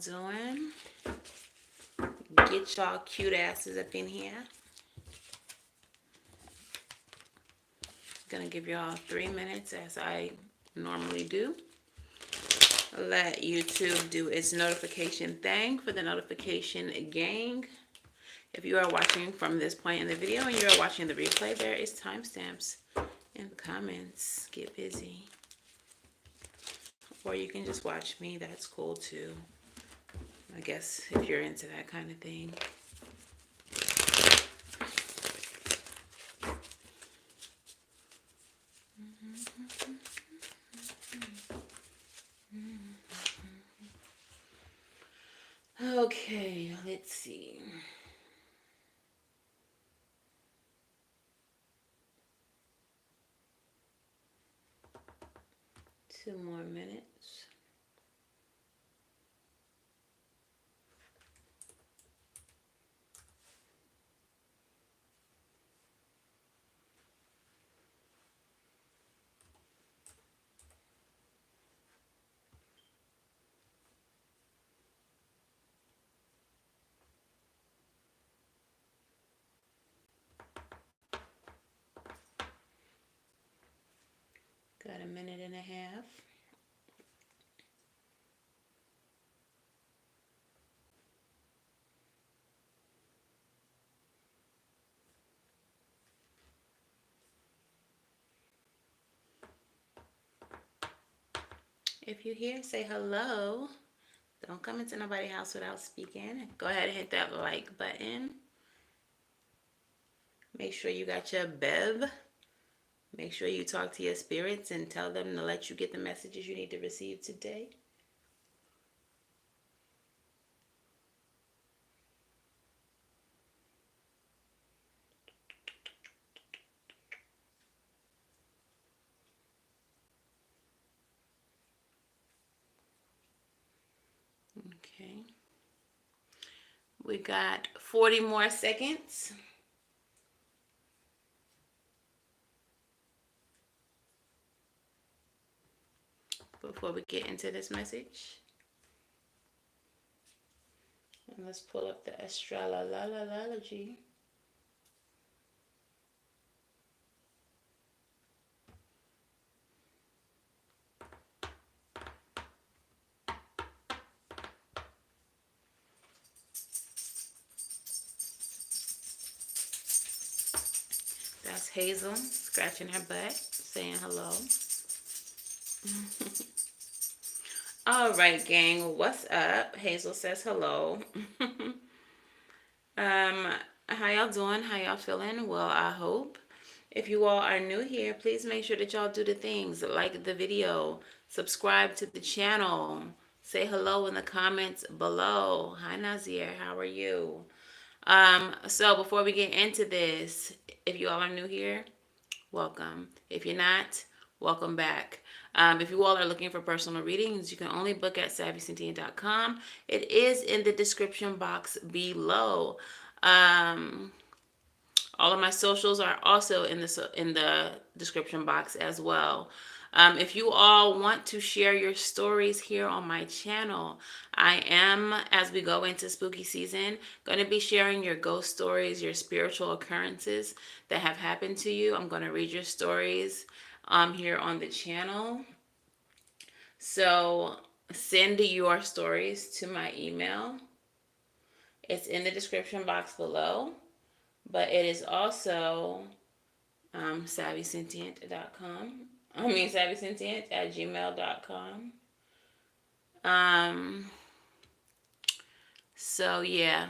Doing? Get y'all cute asses up in here. Gonna give y'all 3 minutes as I normally do. Let YouTube do its notification thing for the notification gang. If you are watching from this point in the video and you are watching the replay, there is timestamps in the comments. Get busy. Or you can just watch me. That's cool too. I guess if you're into that kind of thing. Okay, let's see. 2 more minutes. Got a minute and a half. If you're here, say hello. Don't come into nobody's house without speaking. Go ahead and hit that like button. Make sure you got your bev. Make sure you talk to your spirits and tell them to let you get the messages you need to receive today. Okay. We got 40 more seconds. Before we get into this message. And let's pull up the astrology. That's Hazel scratching her butt, saying hello. All right, gang, what's up? Hazel says hello. How y'all doing? How y'all feeling? Well, I hope. If you all are new here, please make sure that y'all do the things like the video, subscribe to the channel, say hello in the comments below. Hi Nazir, how are you? So before we get into this, if you all are new here, welcome. If you're not, welcome back. If you all are looking for personal readings, you can only book at SavySentient.com. It is in the description box below. All of my socials are also in the description box as well. If you all want to share your stories here on my channel, I am, as we go into spooky season, going to be sharing your ghost stories, your spiritual occurrences that have happened to you. I'm going to read your stories here on the channel. So send your stories to my email. It's in the description box below, but it is also SavySentient.com. SavySentient@gmail.com. So yeah,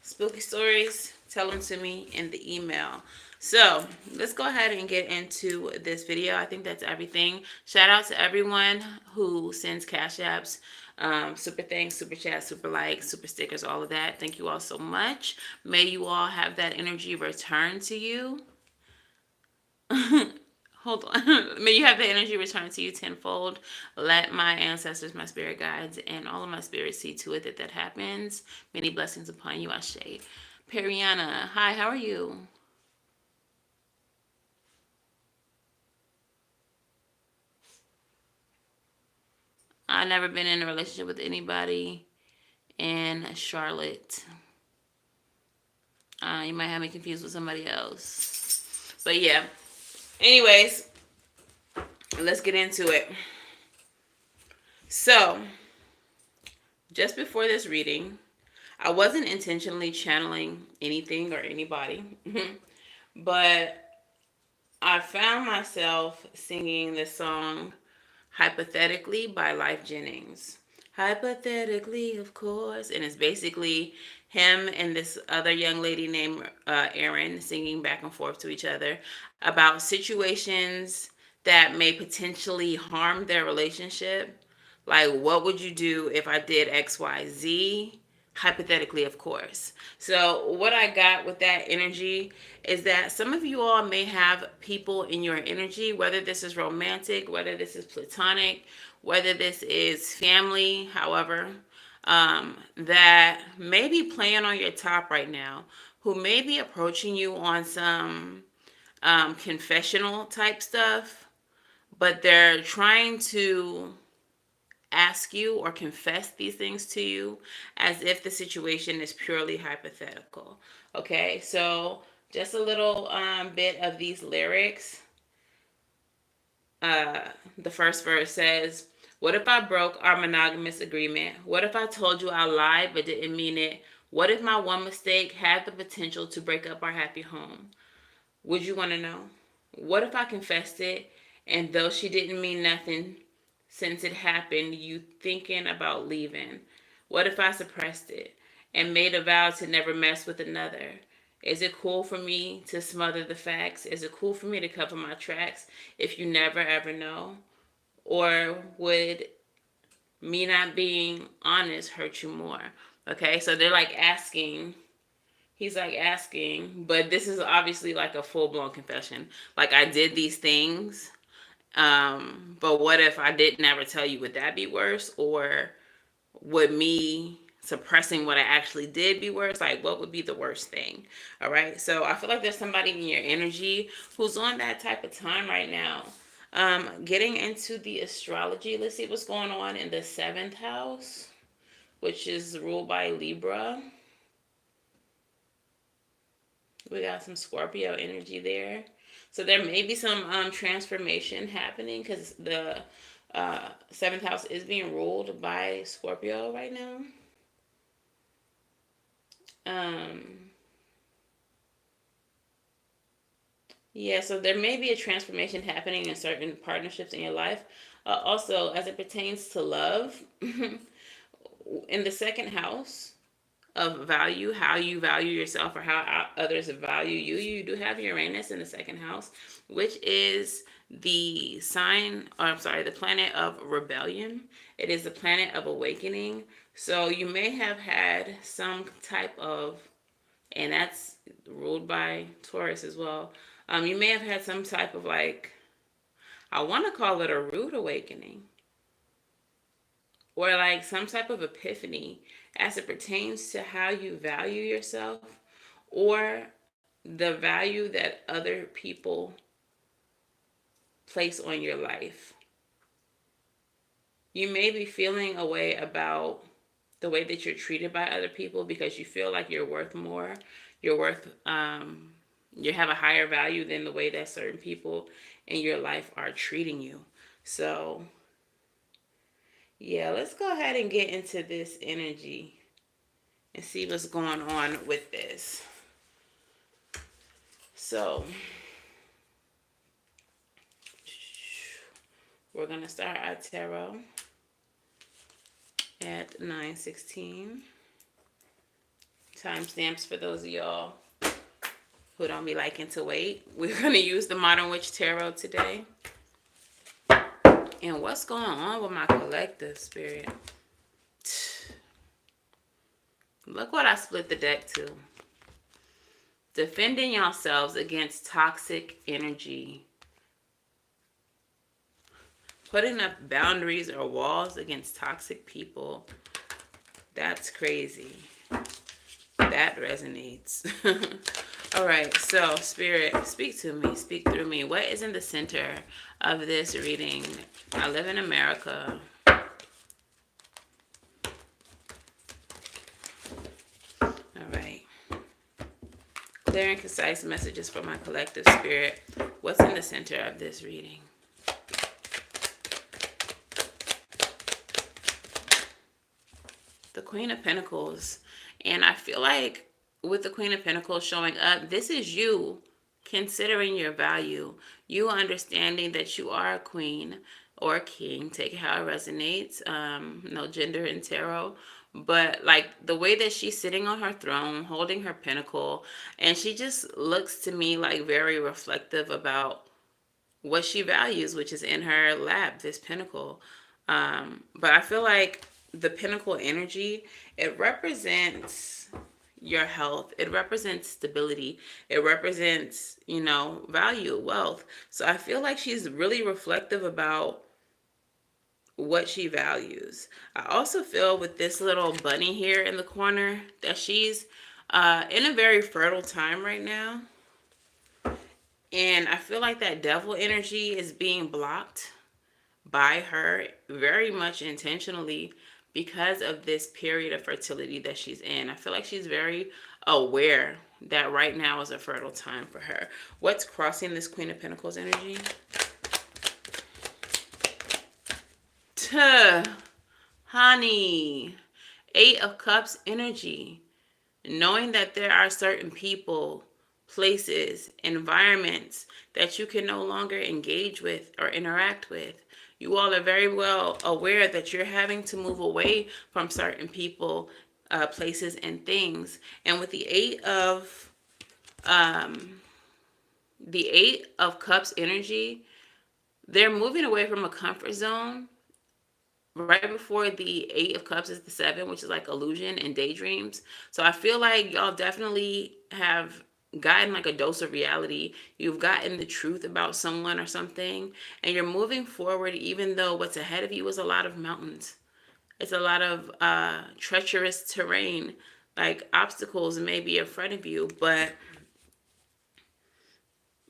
spooky stories, tell them to me in the email. So let's go ahead and get into this video. I think that's everything. Shout out to everyone who sends cash apps, super thanks, super chat, super likes, super stickers, all of that. Thank you all so much. May you all have that energy return to you. Hold on. May you have the energy return to you tenfold. Let my ancestors, my spirit guides, and all of my spirits see to it that that happens. Many blessings upon you, Ashe. Periana, hi, how are you? I've never been in a relationship with anybody in Charlotte. You might have me confused with somebody else. But yeah. Anyways, let's get into it. So, just before this reading, I wasn't intentionally channeling anything or anybody, but I found myself singing the song Hypothetically by Life Jennings. Hypothetically, of course. And it's basically him and this other young lady named Erin singing back and forth to each other about situations that may potentially harm their relationship. Like, what would you do if I did XYZ? Hypothetically, of course. So, what I got with that energy is that some of you all may have people in your energy, whether this is romantic, whether this is platonic, whether this is family, however, that may be playing on your top right now, who may be approaching you on some confessional type stuff, but they're trying to ask you or confess these things to you as if the situation is purely hypothetical. Okay, so just a little bit of these lyrics. The first verse says, "What if I broke our monogamous agreement? What if I told you I lied but didn't mean it? What if my one mistake had the potential to break up our happy home? Would you want to know? What if I confessed it and though she didn't mean nothing since it happened, you thinking about leaving? What if I suppressed it and made a vow to never mess with another? Is it cool for me to smother the facts? Is it cool for me to cover my tracks if you never ever know? Or would me not being honest hurt you more?" Okay, so they're like asking, he's like asking, but this is obviously like a full blown confession. Like, I did these things, but what if I didn't ever tell you? Would that be worse? Or would me suppressing what I actually did be worse? Like, what would be the worst thing? All right. So I feel like there's somebody in your energy who's on that type of time right now. Getting into the astrology, let's see what's going on in the seventh house, which is ruled by Libra. We got some Scorpio energy there. So there may be some transformation happening because the seventh house is being ruled by Scorpio right now. Yeah, so there may be a transformation happening in certain partnerships in your life. Also, as it pertains to love, in the second house of value, how you value yourself or how others value you, you do have Uranus in the second house, which is the sign, or I'm sorry, the planet of rebellion. It is the planet of awakening. So you may have had some type of, and that's ruled by Taurus as well. You may have had some type of, like, I want to call it a rude awakening, or like some type of epiphany as it pertains to how you value yourself or the value that other people place on your life. You may be feeling a way about the way that you're treated by other people because you feel like you're worth more. You're worth, you have a higher value than the way that certain people in your life are treating you. So, yeah, let's go ahead and get into this energy and see what's going on with this. So, we're going to start our tarot at 9:16. Timestamps for those of y'all who don't be liking to wait. We're going to use the Modern Witch Tarot today. And what's going on with my collective spirit? Look what I split the deck to. Defending yourselves against toxic energy. Putting up boundaries or walls against toxic people. That's crazy. That resonates. All right, so Spirit, speak to me, speak through me. What is in the center of this reading? I live in America. Clear and concise messages for my collective spirit. What's in the center of this reading? The Queen of Pentacles. And I feel like with the Queen of Pentacles showing up, this is you considering your value. You understanding that you are a queen or a king. Take it how it resonates. No gender in tarot. But like the way that she's sitting on her throne, holding her pentacle, and she just looks to me like very reflective about what she values, which is in her lap, this pentacle. But I feel like the pentacle energy, it represents your health. It represents stability. It represents, value, wealth. So I feel like she's really reflective about what she values. I also feel with this little bunny here in the corner that she's in a very fertile time right now. And I feel like that devil energy is being blocked by her very much intentionally because of this period of fertility that she's in. I feel like she's very aware that right now is a fertile time for her. What's crossing this Queen of Pentacles energy? Honey. 8 of Cups energy. Knowing that there are certain people, places, environments that you can no longer engage with or interact with. You all are very well aware that you're having to move away from certain people, places, and things. And with the Eight of Cups energy, they're moving away from a comfort zone. Right before the 8 of Cups is the 7, which is like illusion and daydreams. So I feel like y'all definitely have gotten like a dose of reality. You've gotten the truth about someone or something, and you're moving forward even though what's ahead of you is a lot of mountains. It's a lot of treacherous terrain, like obstacles may be in front of you, but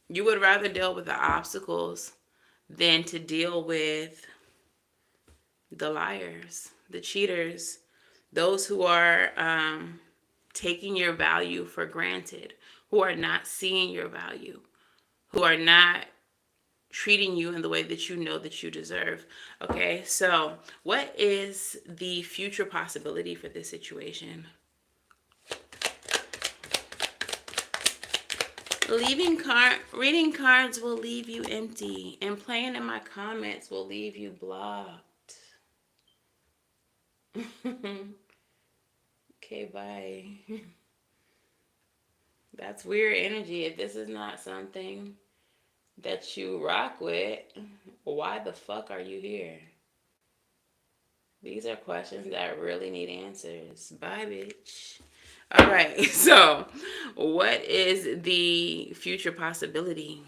you would rather deal with the obstacles than to deal with the liars, the cheaters, those who are taking your value for granted, who are not seeing your value, who are not treating you in the way that you know that you deserve. Okay, so what is the future possibility for this situation? Reading cards will leave you empty, and playing in my comments will leave you blocked. Okay, bye. That's weird energy. If this is not something that you rock with, why the fuck are you here? These are questions that really need answers. Bye, bitch. All right, so what is the future possibility?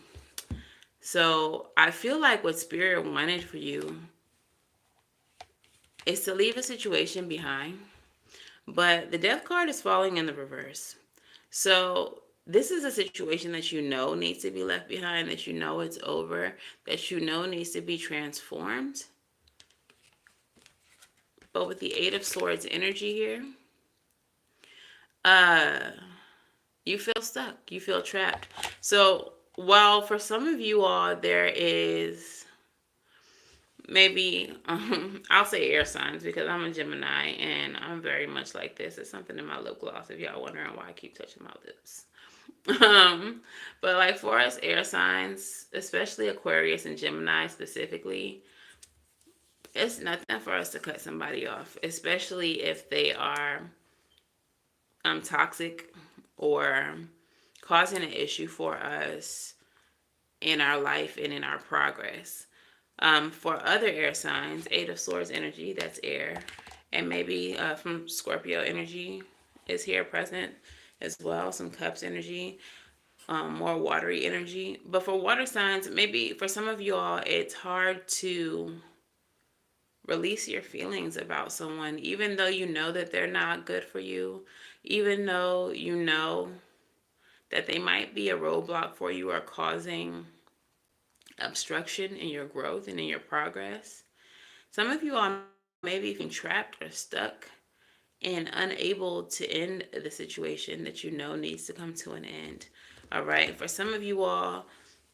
So I feel like what Spirit wanted for you is to leave a situation behind, but the Death card is falling in the reverse. So this is a situation that you know needs to be left behind, that you know it's over, that you know needs to be transformed. But with the 8 of Swords energy here, you feel stuck. You feel trapped. So while for some of you all there is maybe, I'll say air signs because I'm a Gemini and I'm very much like this. It's something in my lip gloss if y'all wondering why I keep touching my lips. But like for us air signs, especially Aquarius and Gemini specifically, it's nothing for us to cut somebody off, especially if they are toxic or causing an issue for us in our life and in our progress. For other air signs, 8 of Swords energy, that's air. And maybe from Scorpio energy is here present as well. Some Cups energy, more watery energy. But for water signs, maybe for some of you all, it's hard to release your feelings about someone, even though you know that they're not good for you, even though you know that they might be a roadblock for you or causing obstruction in your growth and in your progress. Some of you all maybe feeling trapped or stuck and unable to end the situation that you know needs to come to an end. All right. For some of you all,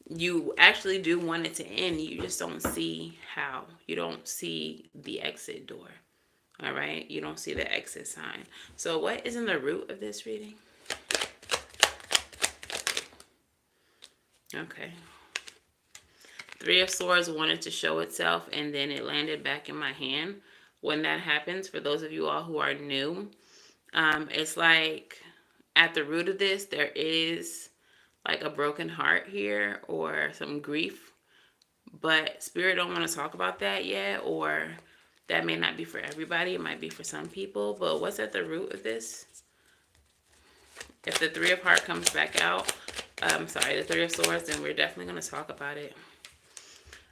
you actually do want it to end. You just don't see how. You don't see the exit door. All right. You don't see the exit sign. So what is in the root of this reading? Okay. Three of Swords wanted to show itself, and then it landed back in my hand. When that happens, for those of you all who are new, it's like at the root of this, there is like a broken heart here or some grief, but Spirit don't want to talk about that yet, or that may not be for everybody. It might be for some people, but what's at the root of this? If the Three of Hearts comes back out, the Three of Swords, then we're definitely going to talk about it.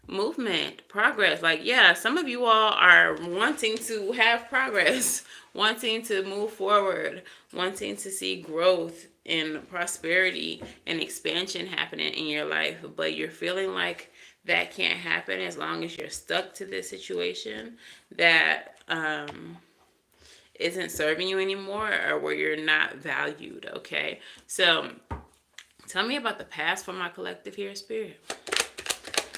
Movement, progress. Like, yeah, some of you all are wanting to have progress, wanting to move forward, wanting to see growth and prosperity and expansion happening in your life, but you're feeling like that can't happen as long as you're stuck to this situation that isn't serving you anymore, or where you're not valued. Okay, so tell me about the past for my collective here, Spirit.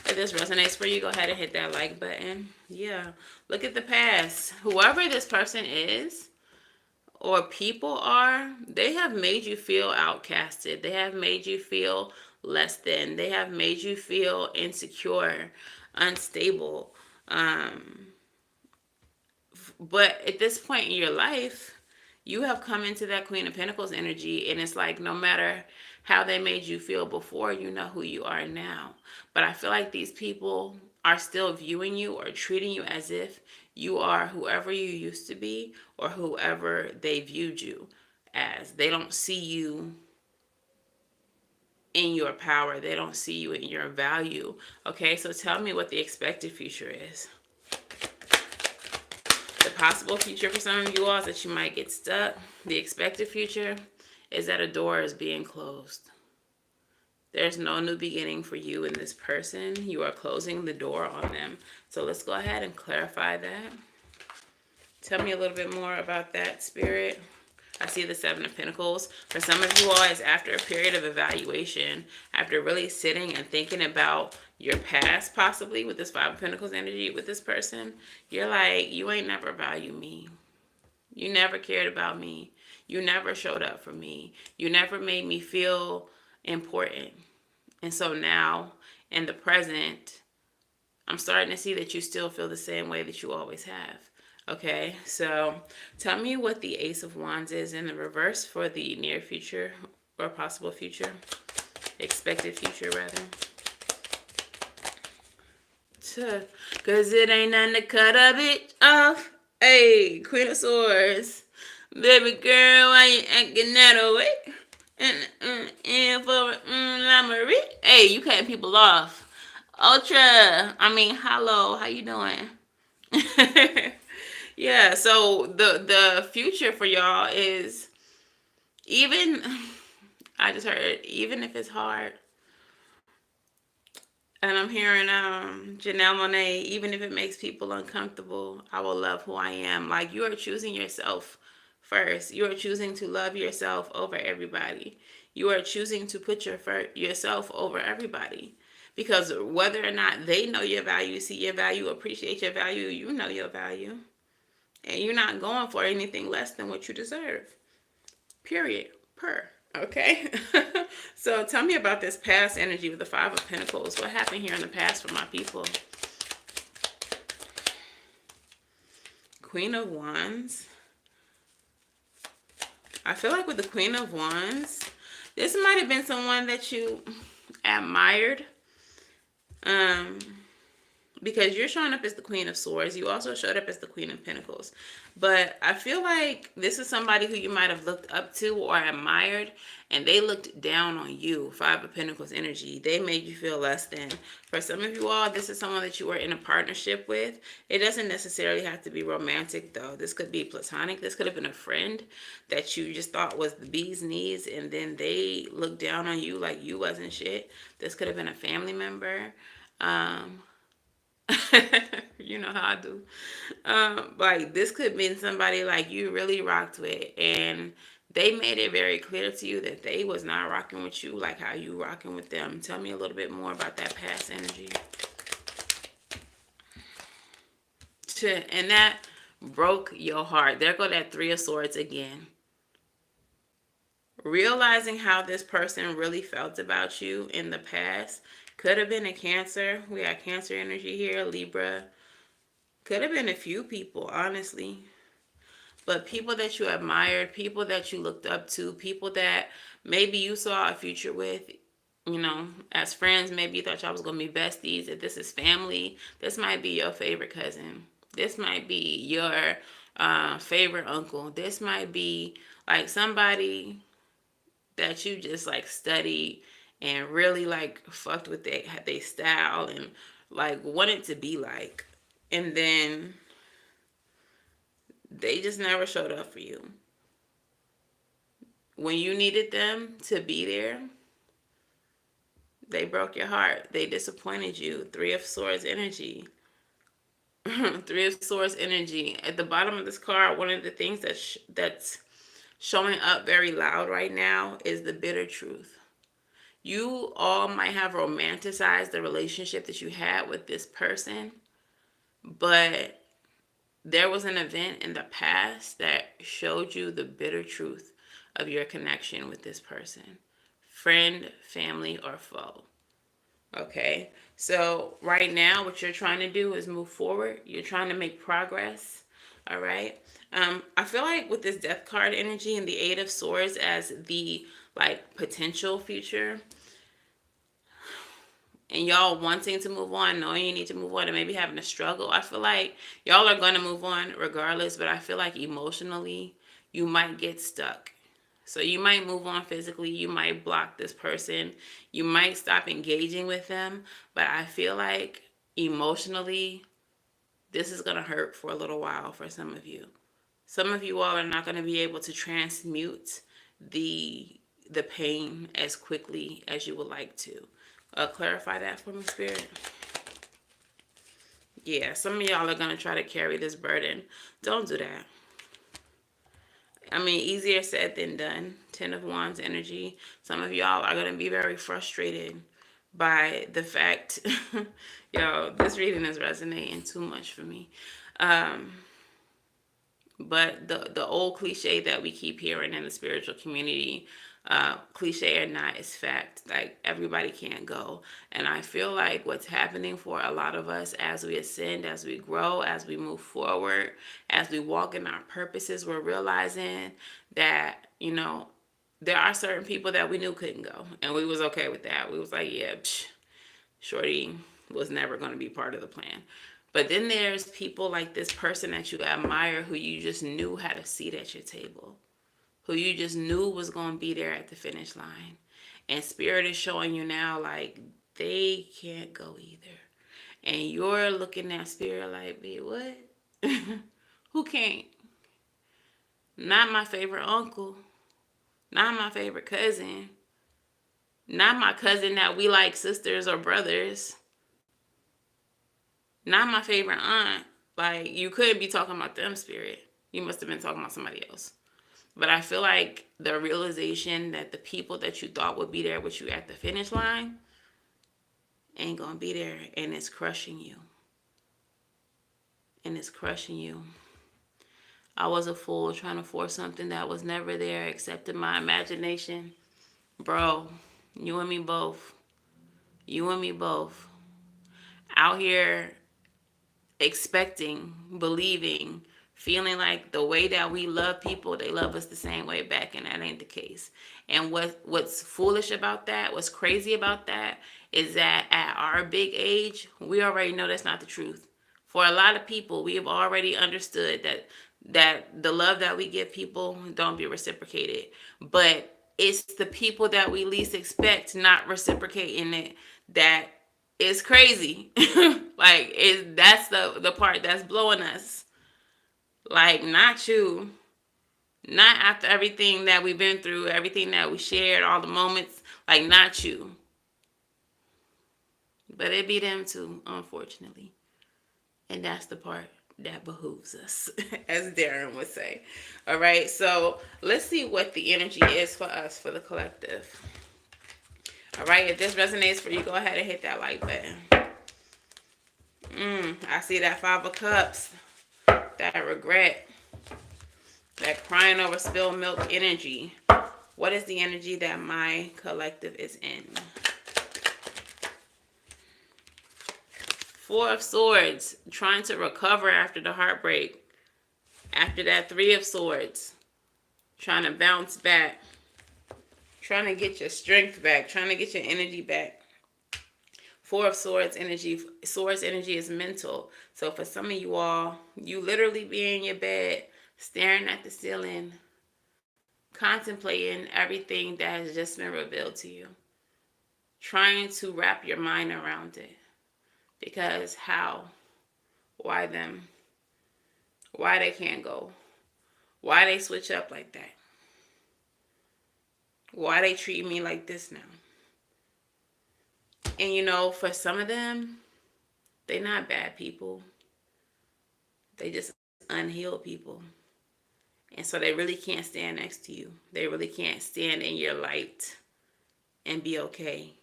If this resonates for you, go ahead and hit that like button. Yeah, look at the past. Whoever this person is or people are, they have made you feel outcasted. They have made you feel less than. They have made you feel insecure, unstable. But at this point in your life, you have come into that Queen of Pentacles energy, and it's like no matter how they made you feel before, you know who you are now. But I feel like these people are still viewing you or treating you as if you are whoever you used to be or whoever they viewed you as. They don't see you in your power. They don't see you in your value. Okay, so tell me what the expected future is. The possible future for some of you all is that you might get stuck. The expected future is that a door is being closed. There's no new beginning for you and this person. You are closing the door on them. So let's go ahead and clarify that. Tell me a little bit more about that, Spirit. I see the Seven of Pentacles. For some of you all, it's after a period of evaluation, after really sitting and thinking about your past, possibly with this Five of Pentacles energy with this person. You're like, you ain't never valued me. You never cared about me. You never showed up for me. You never made me feel important. And so now, in the present, I'm starting to see that you still feel the same way that you always have. Okay, so tell me what the Ace of Wands is in the reverse for the near future or possible future, expected future rather. Cause it ain't nothing to cut a bitch off. Hey, Queen of Swords. Baby girl, why you acting that way? And for La Marie. Hey, you cutting people off. Ultra, hello, how you doing? Yeah, so the future for y'all is I just heard, even if it's hard, and I'm hearing Janelle Monáe, even if it makes people uncomfortable, I will love who I am. Like, you are choosing yourself first. You are choosing to love yourself over everybody. You are choosing to put yourself over everybody. Because whether or not they know your value, see your value, appreciate your value, you know your value. And you're not going for anything less than what you deserve. Period. Okay? So tell me about this past energy with the Five of Pentacles. What happened here in the past for my people? Queen of Wands. I feel like with the Queen of Wands, this might have been someone that you admired. Because you're showing up as the Queen of Swords. You also showed up as the Queen of Pentacles. But I feel like this is somebody who you might have looked up to or admired, and they looked down on you. Five of Pentacles energy. They made you feel less than. For some of you all, this is someone that you were in a partnership with. It doesn't necessarily have to be romantic, though. This could be platonic. This could have been a friend that you just thought was the bee's knees, and then they looked down on you like you wasn't shit. This could have been a family member. You know how I do. Like this could be somebody like you really rocked with, and they made it very clear to you that they was not rocking with you like how you rocking with them. Tell me a little bit more about that past energy. And that broke your heart. There go that Three of Swords again. Realizing how this person really felt about you in the past. Could have been a Cancer. We got Cancer energy here, Libra. Could have been a few people, honestly. But people that you admired, people that you looked up to, people that maybe you saw a future with, as friends, maybe you thought y'all was going to be besties. If this is family, this might be your favorite cousin. This might be your favorite uncle. This might be like somebody that you just like studied and really like fucked with they style and like wanted to be like. And then they just never showed up for you. When you needed them to be there, they broke your heart. They disappointed you. Three of Swords energy. Three of Swords energy. At the bottom of this card, one of the things that's showing up very loud right now is the bitter truth. You all might have romanticized the relationship that you had with this person, but there was an event in the past that showed you the bitter truth of your connection with this person, friend, family, or foe. Okay, so right now, what you're trying to do is move forward. You're trying to make progress. All right. I feel like with this Death card energy and the Eight of Swords as the like potential future, and y'all wanting to move on, knowing you need to move on, and maybe having a struggle, I feel like y'all are going to move on regardless, but I feel like emotionally you might get stuck. So you might move on physically, you might block this person, you might stop engaging with them, but I feel like emotionally this is going to hurt for a little while for some of you. Some of you all are not going to be able to transmute the pain as quickly as you would like to. Clarify that for me, Spirit. Yeah, some of y'all are going to try to carry this burden. Don't do that. I mean, easier said than done. Ten of Wands energy. Some of y'all are going to be very frustrated by the fact, yo, this reading is resonating too much for me. But the old cliche that we keep hearing in the spiritual community, cliche or not, is fact. Like everybody can't go. And I feel like what's happening for a lot of us as we ascend, as we grow, as we move forward, as we walk in our purposes, we're realizing that, there are certain people that we knew couldn't go. And we was okay with that. We was like, yeah, shorty was never going to be part of the plan. But then there's people like this person that you admire who you just knew had a seat at your table, who you just knew was going to be there at the finish line. And Spirit is showing you now, like, they can't go either. And you're looking at Spirit like, wait, what? Who can't? Not my favorite uncle. Not my favorite cousin. Not my cousin that we like sisters or brothers. Not my favorite aunt. Like, you couldn't be talking about them, Spirit. You must have been talking about somebody else. But I feel like the realization that the people that you thought would be there with you at the finish line ain't going to be there, and it's crushing you. And it's crushing you. I was a fool trying to force something that was never there except in my imagination. Bro, you and me both. You and me both. Out here expecting, believing, feeling like the way that we love people, they love us the same way back, and that ain't the case. And what's foolish about that, what's crazy about that, is that at our big age, we already know that's not the truth. For a lot of people, we have already understood that the love that we give people don't be reciprocated. But it's the people that we least expect not reciprocating it that is crazy. Like, that's the part that's blowing us. Like, not you. Not after everything that we've been through, everything that we shared, all the moments. Like, not you. But it be them too, unfortunately. And that's the part that behooves us, as Darren would say. All right, so let's see what the energy is for us, for the collective. All right, if this resonates for you, go ahead and hit that like button. I see that Five of Cups, that regret, that crying over spilled milk energy. What is the energy that my collective is in? Four of Swords, trying to recover after the heartbreak. After that, Three of Swords, trying to bounce back. Trying to get your strength back. Trying to get your energy back. Four of Swords energy. Swords energy is mental. So for some of you all, you literally be in your bed, staring at the ceiling, contemplating everything that has just been revealed to you. Trying to wrap your mind around it. Because how? Why them? Why they can't go? Why they switch up like that? Why they treat me like this now? And you know, for some of them, they're not bad people. They just unhealed people. And so they really can't stand next to you. They really can't stand in your light and be okay.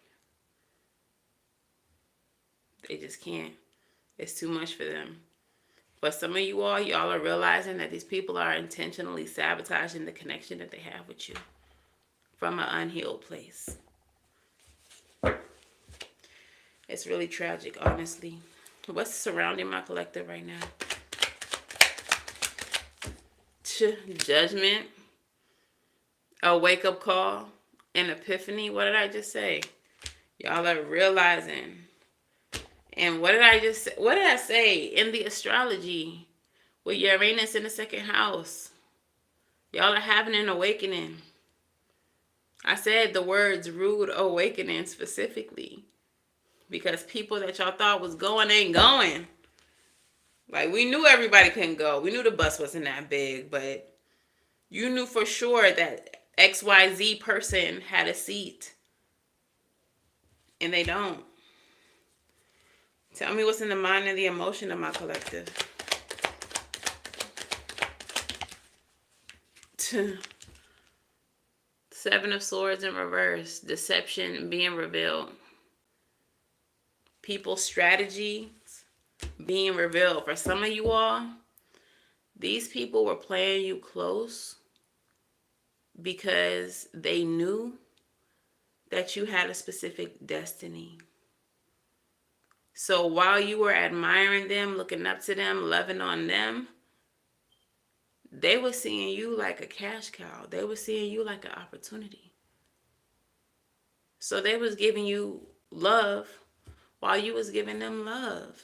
They just can't. It's too much for them. But some of you all, y'all are realizing that these people are intentionally sabotaging the connection that they have with you from an unhealed place. It's really tragic, honestly. What's surrounding my collective right now? Judgment, a wake-up call, an epiphany. What did I just say? Y'all are realizing. And what did I say in the astrology with Uranus in the second house? Y'all are having an awakening. I said the words rude awakening specifically because people that y'all thought was going ain't going. Like, we knew everybody couldn't go. We knew the bus wasn't that big, but you knew for sure that XYZ person had a seat. And they don't. Tell me what's in the mind and the emotion of my collective. Seven of Swords in reverse. Deception being revealed. People's strategies being revealed. For some of you all, these people were playing you close because they knew that you had a specific destiny. So while you were admiring them, looking up to them, loving on them, they were seeing you like a cash cow. They were seeing you like an opportunity. So they was giving you love while you was giving them love.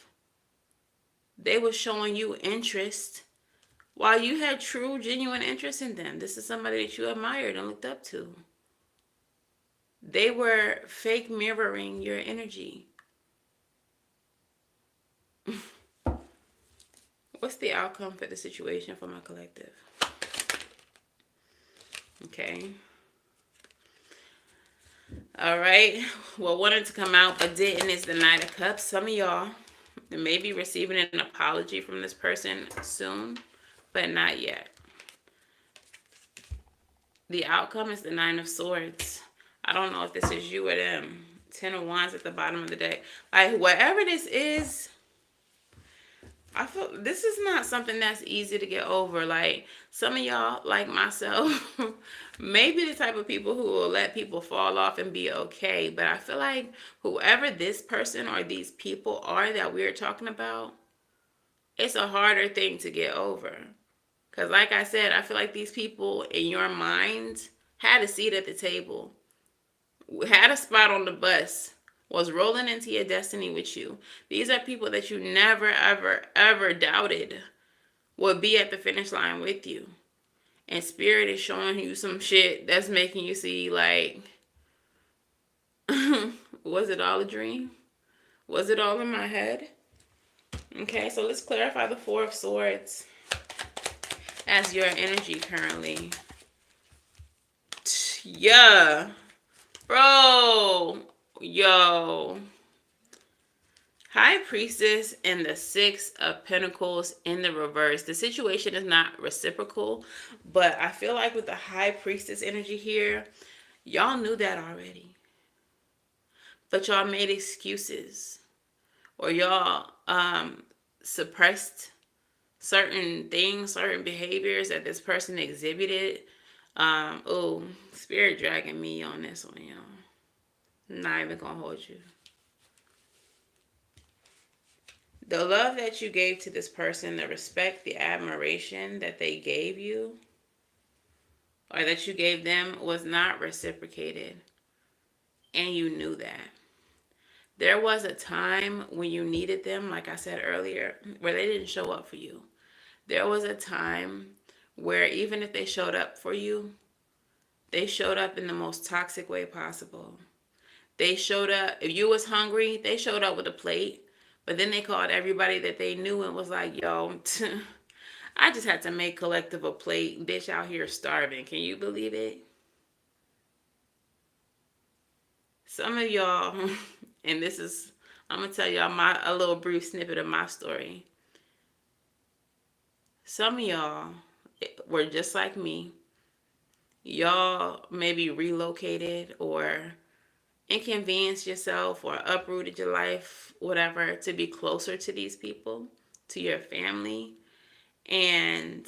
They were showing you interest while you had true, genuine interest in them. This is somebody that you admired and looked up to. They were fake mirroring your energy. What's the outcome for the situation for my collective? Okay. All right. What wanted to come out but didn't is the Knight of Cups. Some of y'all may be receiving an apology from this person soon, but not yet. The outcome is the Nine of Swords. I don't know if this is you or them. 10 of Wands at the bottom of the deck. Like, whatever this is, I feel this is not something that's easy to get over. Like, some of y'all, like myself, may be the type of people who will let people fall off and be okay. But I feel like whoever this person or these people are that we're talking about, it's a harder thing to get over. Because like I said, I feel like these people in your mind had a seat at the table, had a spot on the bus, was rolling into your destiny with you. These are people that you never, ever, ever doubted would be at the finish line with you. And Spirit is showing you some shit that's making you see, like, was it all a dream? Was it all in my head? Okay, so let's clarify the Four of Swords as your energy currently. Yeah. Bro. Yo. High Priestess and the Six of Pentacles in the reverse. The situation is not reciprocal, but I feel like with the High Priestess energy here, y'all knew that already. But y'all made excuses, or y'all suppressed certain things, certain behaviors that this person exhibited. Oh, spirit dragging me on this one, y'all. I'm not even gonna hold you. The love that you gave to this person, the respect, the admiration that they gave you, or that you gave them, was not reciprocated. And you knew that. There was a time when you needed them, like I said earlier, where they didn't show up for you. There was a time where even if they showed up for you, they showed up in the most toxic way possible. They showed up, if you was hungry, they showed up with a plate. But then they called everybody that they knew and was like, yo, I just had to make collective a plate. Bitch out here starving. Can you believe it? Some of y'all, and this is, I'm going to tell y'all a little brief snippet of my story. Some of y'all were just like me. Y'all maybe relocated or inconvenienced yourself or uprooted your life, whatever, to be closer to these people, to your family. And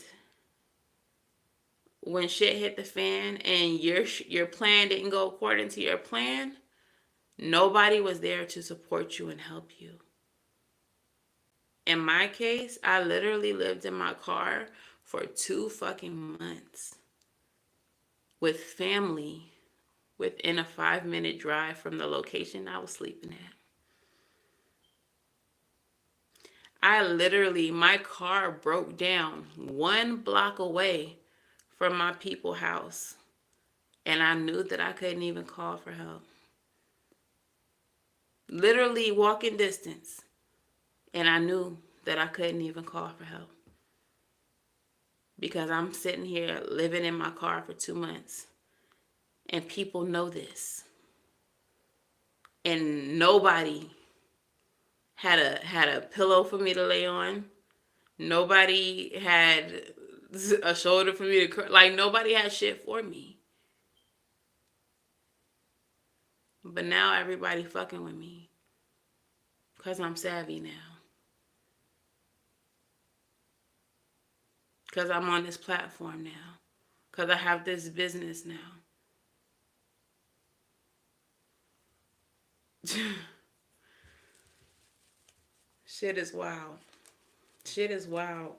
when shit hit the fan and your plan didn't go according to your plan, nobody was there to support you and help you. In my case, I literally lived in my car for 2 fucking months with family within a 5-minute drive from the location I was sleeping at. My car broke down 1 block away from my people's house. And I knew that I couldn't even call for help. Literally walking distance. And I knew that I couldn't even call for help. Because I'm sitting here living in my car for 2 months. And people know this. And nobody had a pillow for me to lay on. Nobody had a shoulder for me to, like, nobody had shit for me. But now everybody fucking with me. Because I'm savvy now. Because I'm on this platform now. Because I have this business now. Shit is wild. Shit is wild.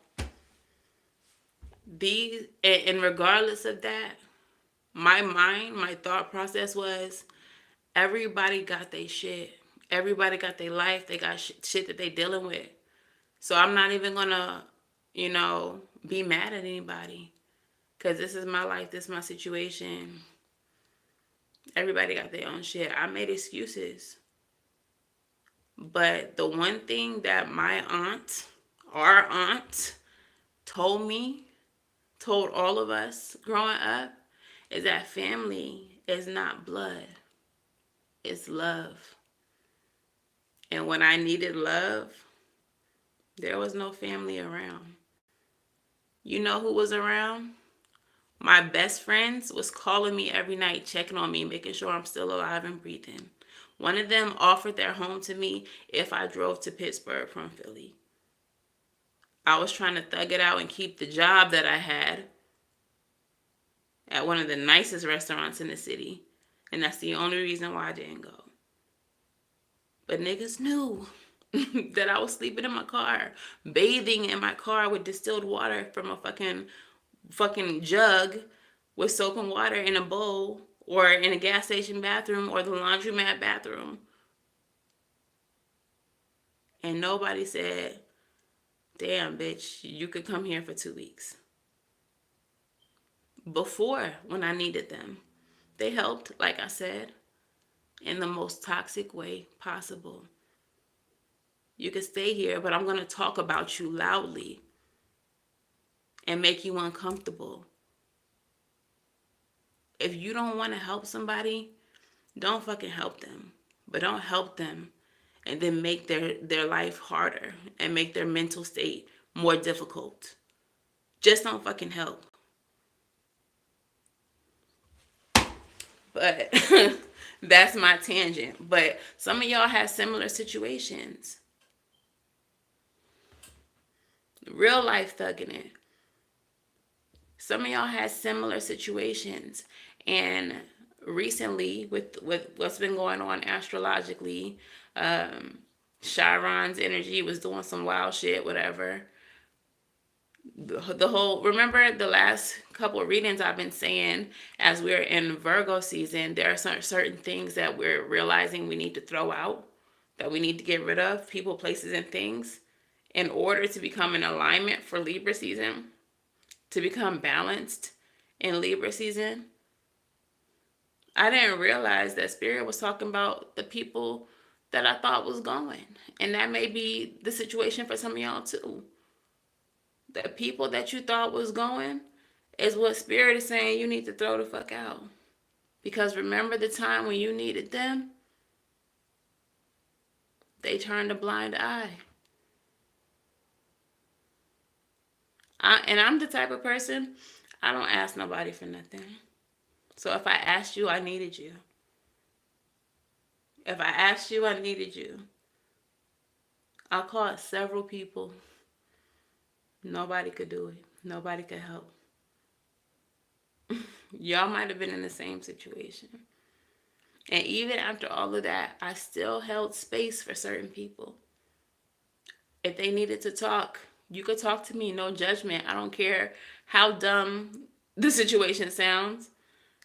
And regardless of that, my thought process was, everybody got their shit. Everybody got their life. They got shit that they dealing with. So I'm not even gonna, be mad at anybody. Because this is my life. This is my situation. Everybody got their own shit. I made excuses. But the one thing that our aunt, told all of us growing up, is that family is not blood. It's love. And when I needed love, there was no family around. You know who was around? My best friends was calling me every night, checking on me, making sure I'm still alive and breathing. One of them offered their home to me if I drove to Pittsburgh from Philly. I was trying to thug it out and keep the job that I had at one of the nicest restaurants in the city. And that's the only reason why I didn't go. But niggas knew that I was sleeping in my car, bathing in my car with distilled water from a fucking jug with soap and water in a bowl, or in a gas station bathroom or the laundromat bathroom. And nobody said, damn, bitch, you could come here for 2 weeks. Before, when I needed them, they helped, like I said, in the most toxic way possible. You can stay here, but I'm going to talk about you loudly and make you uncomfortable. If you don't want to help somebody, don't fucking help them. But don't help them and then make their life harder and make their mental state more difficult. Just don't fucking help. But that's my tangent. But some of y'all have similar situations. Real life thugging it. Some of y'all had similar situations. And recently, with what's been going on astrologically, Chiron's energy was doing some wild shit, whatever. The whole, remember the last couple of readings I've been saying, as we're in Virgo season, there are certain things that we're realizing we need to throw out, that we need to get rid of, people, places, and things, in order to become in alignment for Libra season, to become balanced in Libra season. I didn't realize that Spirit was talking about the people that I thought was going. And that may be the situation for some of y'all too. The people that you thought was going is what Spirit is saying you need to throw the fuck out. Because remember the time when you needed them? They turned a blind eye. And I'm the type of person, I don't ask nobody for nothing. So if I asked you, I needed you. If I asked you, I needed you. I called several people. Nobody could do it. Nobody could help. Y'all might have been in the same situation. And even after all of that, I still held space for certain people. If they needed to talk, you could talk to me, no judgment. I don't care how dumb the situation sounds,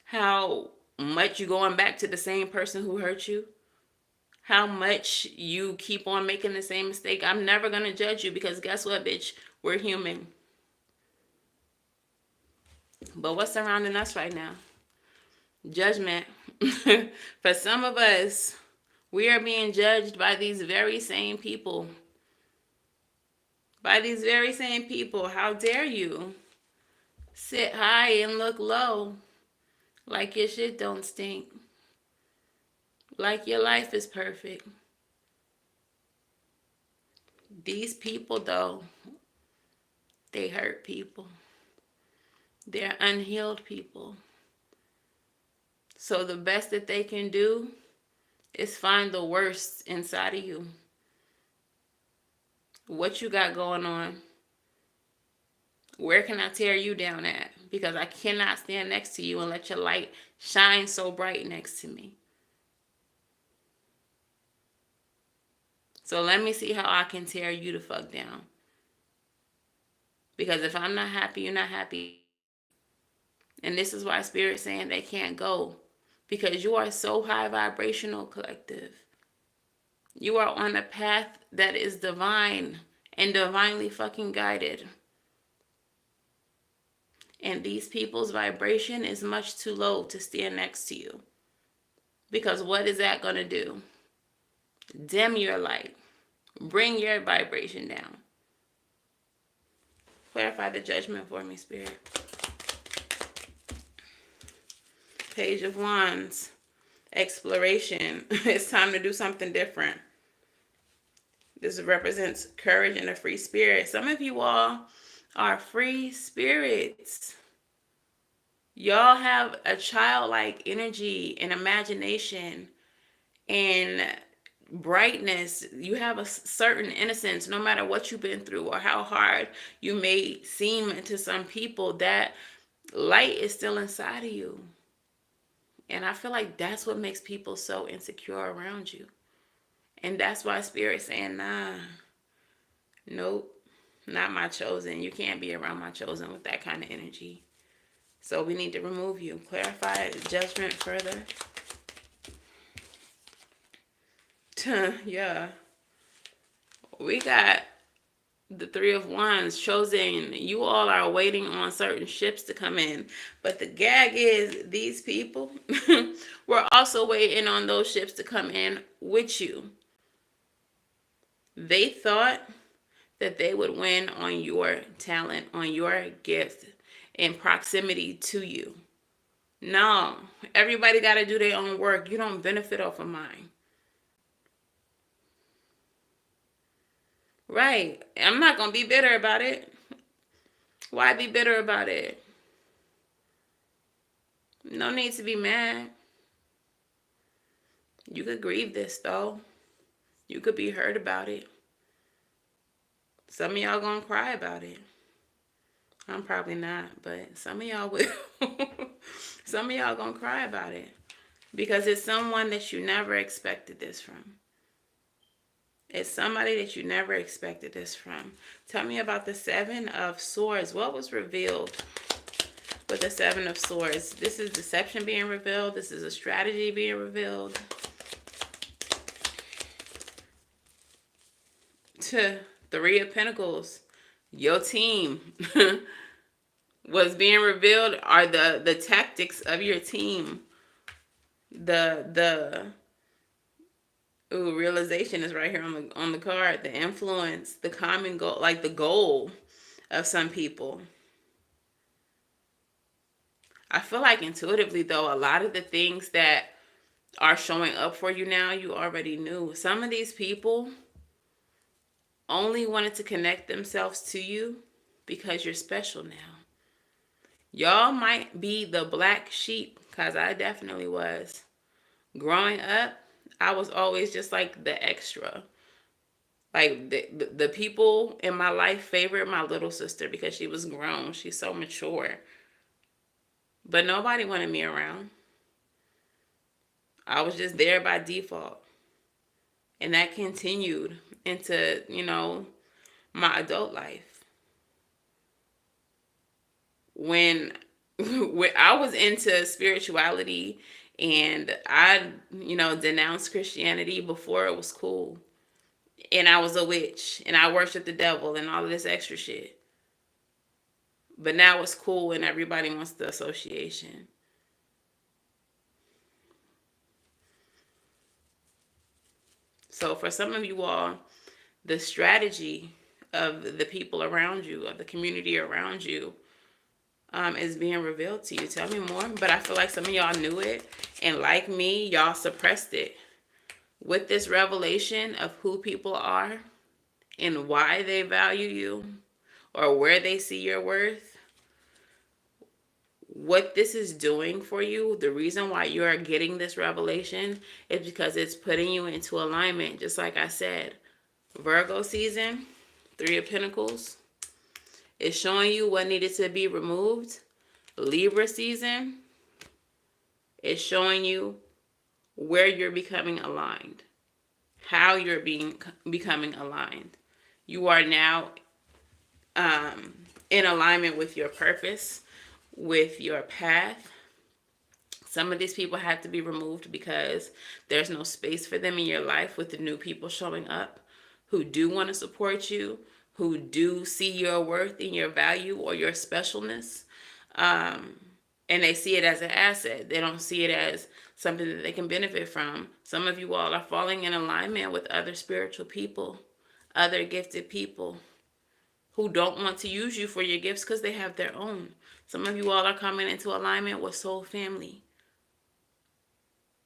how much you going back to the same person who hurt you, how much you keep on making the same mistake. I'm never going to judge you because guess what, bitch? We're human. But what's surrounding us right now? Judgment. For some of us, we are being judged by these very same people. By these very same people. How dare you sit high and look low like your shit don't stink? Like your life is perfect. These people, though, they hurt people. They're unhealed people. So the best that they can do is find the worst inside of you. What you got going on? Where can I tear you down at? Because I cannot stand next to you and let your light shine so bright next to me. So let me see how I can tear you the fuck down. Because if I'm not happy, you're not happy. And this is why Spirit's saying they can't go. Because you are so high vibrational, collective. You are on a path that is divine and divinely fucking guided. And these people's vibration is much too low to stand next to you. Because what is that going to do? Dim your light. Bring your vibration down. Clarify the judgment for me, Spirit. Page of Wands. Exploration. It's time to do something different. This represents courage and a free spirit. Some of you all are free spirits. Y'all have a childlike energy and imagination and brightness. You have a certain innocence, no matter what you've been through or how hard you may seem to some people. That light is still inside of you. And I feel like that's what makes people so insecure around you. And that's why Spirit's saying, nah, nope, not my chosen. You can't be around my chosen with that kind of energy. So we need to remove you. Clarify judgment further. Yeah. We got the Three of Wands. Chosen, you all are waiting on certain ships to come in. But the gag is these people were also waiting on those ships to come in with you. They thought that they would win on your talent, on your gift, in proximity to you. No, everybody got to do their own work. You don't benefit off of mine. Right. I'm not going to be bitter about it. Why be bitter about it? No need to be mad. You could grieve this, though. You could be hurt about it. Some of y'all going to cry about it. I'm probably not, but some of y'all will. Some of y'all going to cry about it. Because it's someone that you never expected this from. It's somebody that you never expected this from. Tell me about the Seven of Swords. What was revealed with the Seven of Swords? This is deception being revealed. This is a strategy being revealed. To Three of Pentacles. Your team was being revealed, are the tactics of your team. Realization is right here on the card. The influence, the common goal, like the goal of some people. I feel like intuitively, though, a lot of the things that are showing up for you now, you already knew. Some of these people only wanted to connect themselves to you because you're special now. Y'all might be the black sheep, because I definitely was. Growing up, I was always just like the extra. Like the people in my life favored my little sister because she was grown. She's so mature. But nobody wanted me around. I was just there by default. And that continued into, my adult life. When I was into spirituality and I, denounced Christianity before it was cool. And I was a witch and I worshiped the devil and all of this extra shit. But now it's cool and everybody wants the association. So for some of you all, the strategy of the people around you, of the community around you, is being revealed to you. Tell me more. But I feel like some of y'all knew it. And like me, y'all suppressed it. With this revelation of who people are and why they value you or where they see your worth, what this is doing for you, the reason why you are getting this revelation is because it's putting you into alignment. Just like I said, Virgo season, Three of Pentacles, is showing you what needed to be removed. Libra season is showing you where you're becoming aligned, how you're becoming aligned. You are now in alignment with your purpose, with your path. Some of these people had to be removed because there's no space for them in your life, with the new people showing up who do want to support you, who do see your worth and your value or your specialness. And they see it as an asset. They don't see it as something that they can benefit from. Some of you all are falling in alignment with other spiritual people, other gifted people who don't want to use you for your gifts because they have their own. Some of you all are coming into alignment with soul family.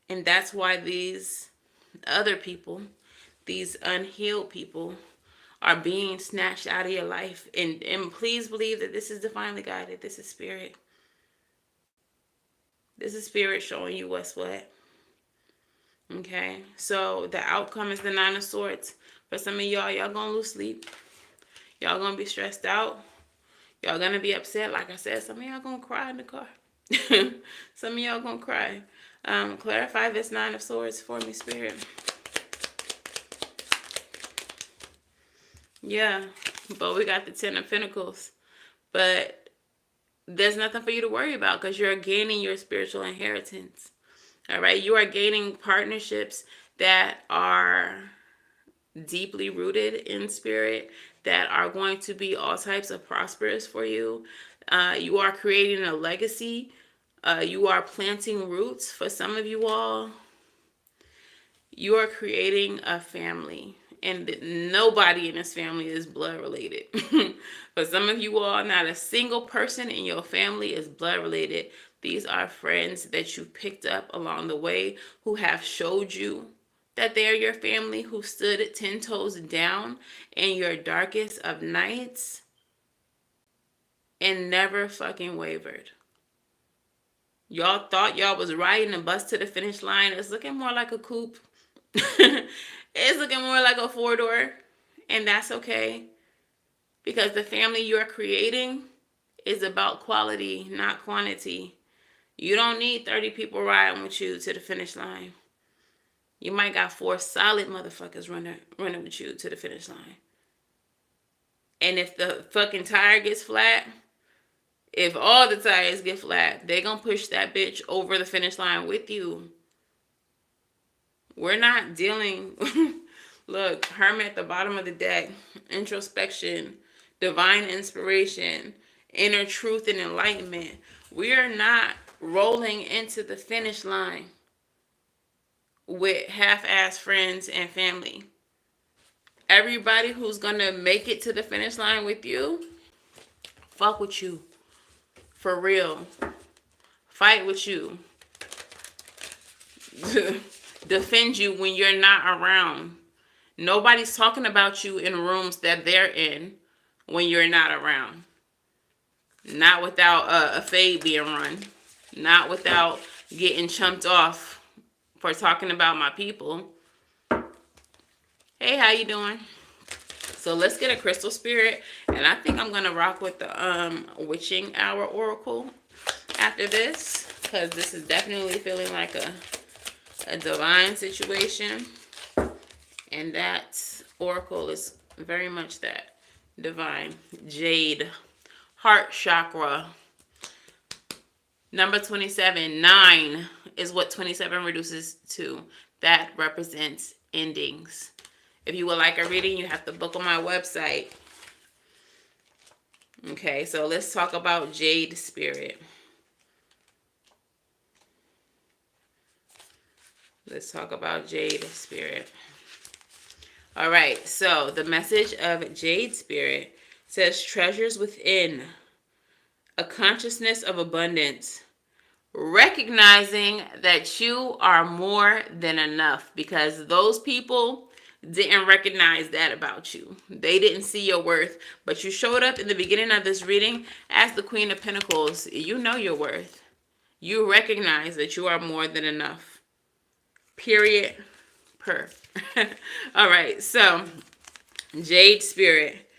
And that's why these other people, these unhealed people, are being snatched out of your life. And please believe that this is divinely guided. This is spirit. This is spirit showing you what's what. Okay, so the outcome is the Nine of Swords. For some of y'all gonna lose sleep. Y'all gonna be stressed out. Y'all gonna be upset. Like I said, some of y'all gonna cry in the car. Some of y'all gonna cry. Clarify this Nine of Swords for me, spirit. Yeah, but we got the Ten of Pentacles. But there's nothing for you to worry about because you're gaining your spiritual inheritance. All right, you are gaining partnerships that are deeply rooted in spirit, that are going to be all types of prosperous for you. You are creating a legacy. You are planting roots. For some of you all, you are creating a family. And nobody in this family is blood related. For some of you all, not a single person in your family is blood related. These are friends that you picked up along the way who have showed you that they are your family who stood 10 toes down in your darkest of nights and never fucking wavered. Y'all thought y'all was riding the bus to the finish line. It's looking more like a coupe. It's looking more like a four-door. And that's okay. Because the family you're creating is about quality, not quantity. You don't need 30 people riding with you to the finish line. You might got 4 solid motherfuckers running with you to the finish line. And if the fucking tire gets flat, if all the tires get flat, they gonna push that bitch over the finish line with you. We're not dealing... Look, Hermit at the bottom of the deck. Introspection. Divine inspiration. Inner truth and enlightenment. We are not rolling into the finish line with half-ass friends and family. Everybody who's gonna make it to the finish line with you, fuck with you. For real. Fight with you. Defend you when you're not around. Nobody's talking about you in rooms that they're in when you're not around. Not without a fade being run. Not without getting chumped off for talking about my people. Hey, how you doing? So let's get a crystal spirit. And I think I'm going to rock with the witching hour oracle after this. Because this is definitely feeling like a divine situation. And that oracle is very much that. Divine. Jade. Heart chakra. Number 27. 9 is what 27 reduces to. That represents endings. If you would like a reading, you have to book on my website. Okay, so let's talk about Jade Spirit. Let's talk about Jade Spirit. All right, so the message of Jade Spirit says treasures within, a consciousness of abundance, recognizing that you are more than enough, because those people didn't recognize that about you. They didn't see your worth, but you showed up in the beginning of this reading as the Queen of Pentacles. You know your worth. You recognize that you are more than enough. Period. Per. All right, so Jade Spirit.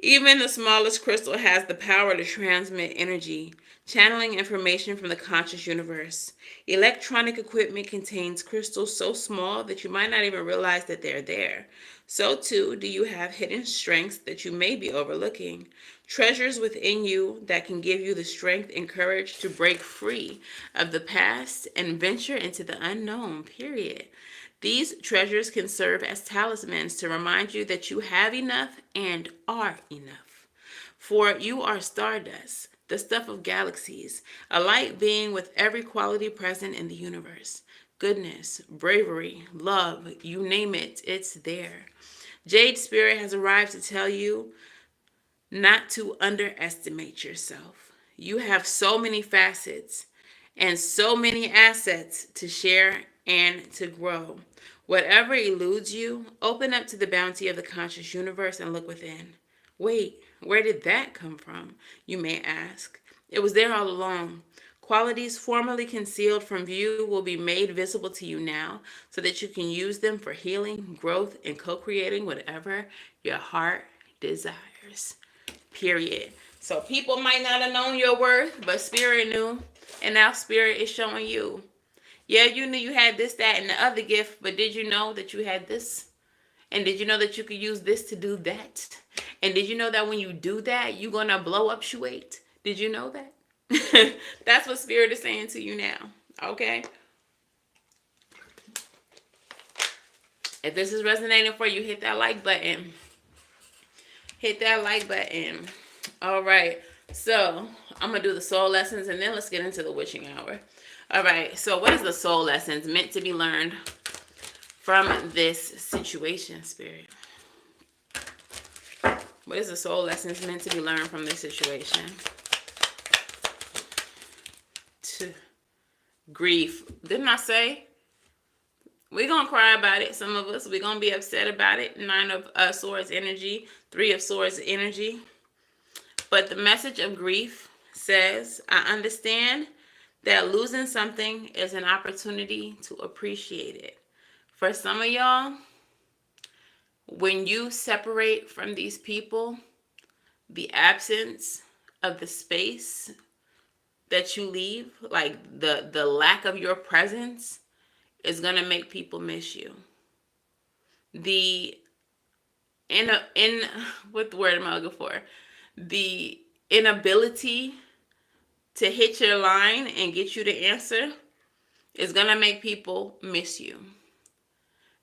Even the smallest crystal has the power to transmit energy, channeling information from the conscious universe. Electronic equipment contains crystals so small that you might not even realize that they're there. So too do you have hidden strengths that you may be overlooking. Treasures within you that can give you the strength and courage to break free of the past and venture into the unknown, period. These treasures can serve as talismans to remind you that you have enough and are enough. For you are stardust, the stuff of galaxies, a light being with every quality present in the universe. Goodness, bravery, love, you name it, it's there. Jade Spirit has arrived to tell you not to underestimate yourself. You have so many facets and so many assets to share and to grow. Whatever eludes you, open up to the bounty of the conscious universe and look within. Wait, where did that come from? You may ask. It was there all along. Qualities formerly concealed from view will be made visible to you now so that you can use them for healing, growth, and co-creating whatever your heart desires. Period. So people might not have known your worth, but Spirit knew, and now Spirit is showing you. Yeah, you knew you had this, that, and the other gift, but did you know that you had this? And did you know that you could use this to do that? And did you know that when you do that, you're going to blow up Shuate? Did you know that? That's what Spirit is saying to you now, okay? If this is resonating for you, hit that like button. Hit that like button. All right, so I'm going to do the soul lessons, and then let's get into the witching hour. All right, so what is the soul lessons meant to be learned from this situation, Spirit? What is the soul lessons meant to be learned from this situation? Grief. Didn't I say? We're going to cry about it. Some of us, we're going to be upset about it. Nine of Swords energy, Three of Swords energy. But the message of grief says, I understand that losing something is an opportunity to appreciate it. For some of y'all, when you separate from these people, the absence of the space that you leave, like the lack of your presence, is going to make people miss you. The in what the word am I looking for? The inability to hit your line and get you to answer is going to make people miss you.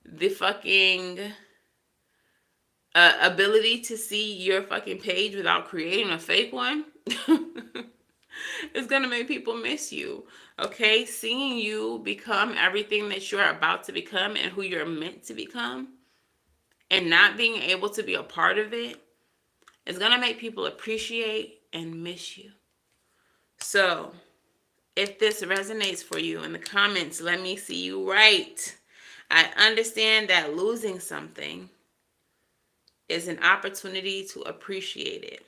The fucking ability to see your fucking page without creating a fake one is going to make people miss you. Okay? Seeing you become everything that you're about to become and who you're meant to become and not being able to be a part of it is going to make people appreciate and miss you. So, if this resonates for you in the comments, let me see you write. I understand that losing something is an opportunity to appreciate it.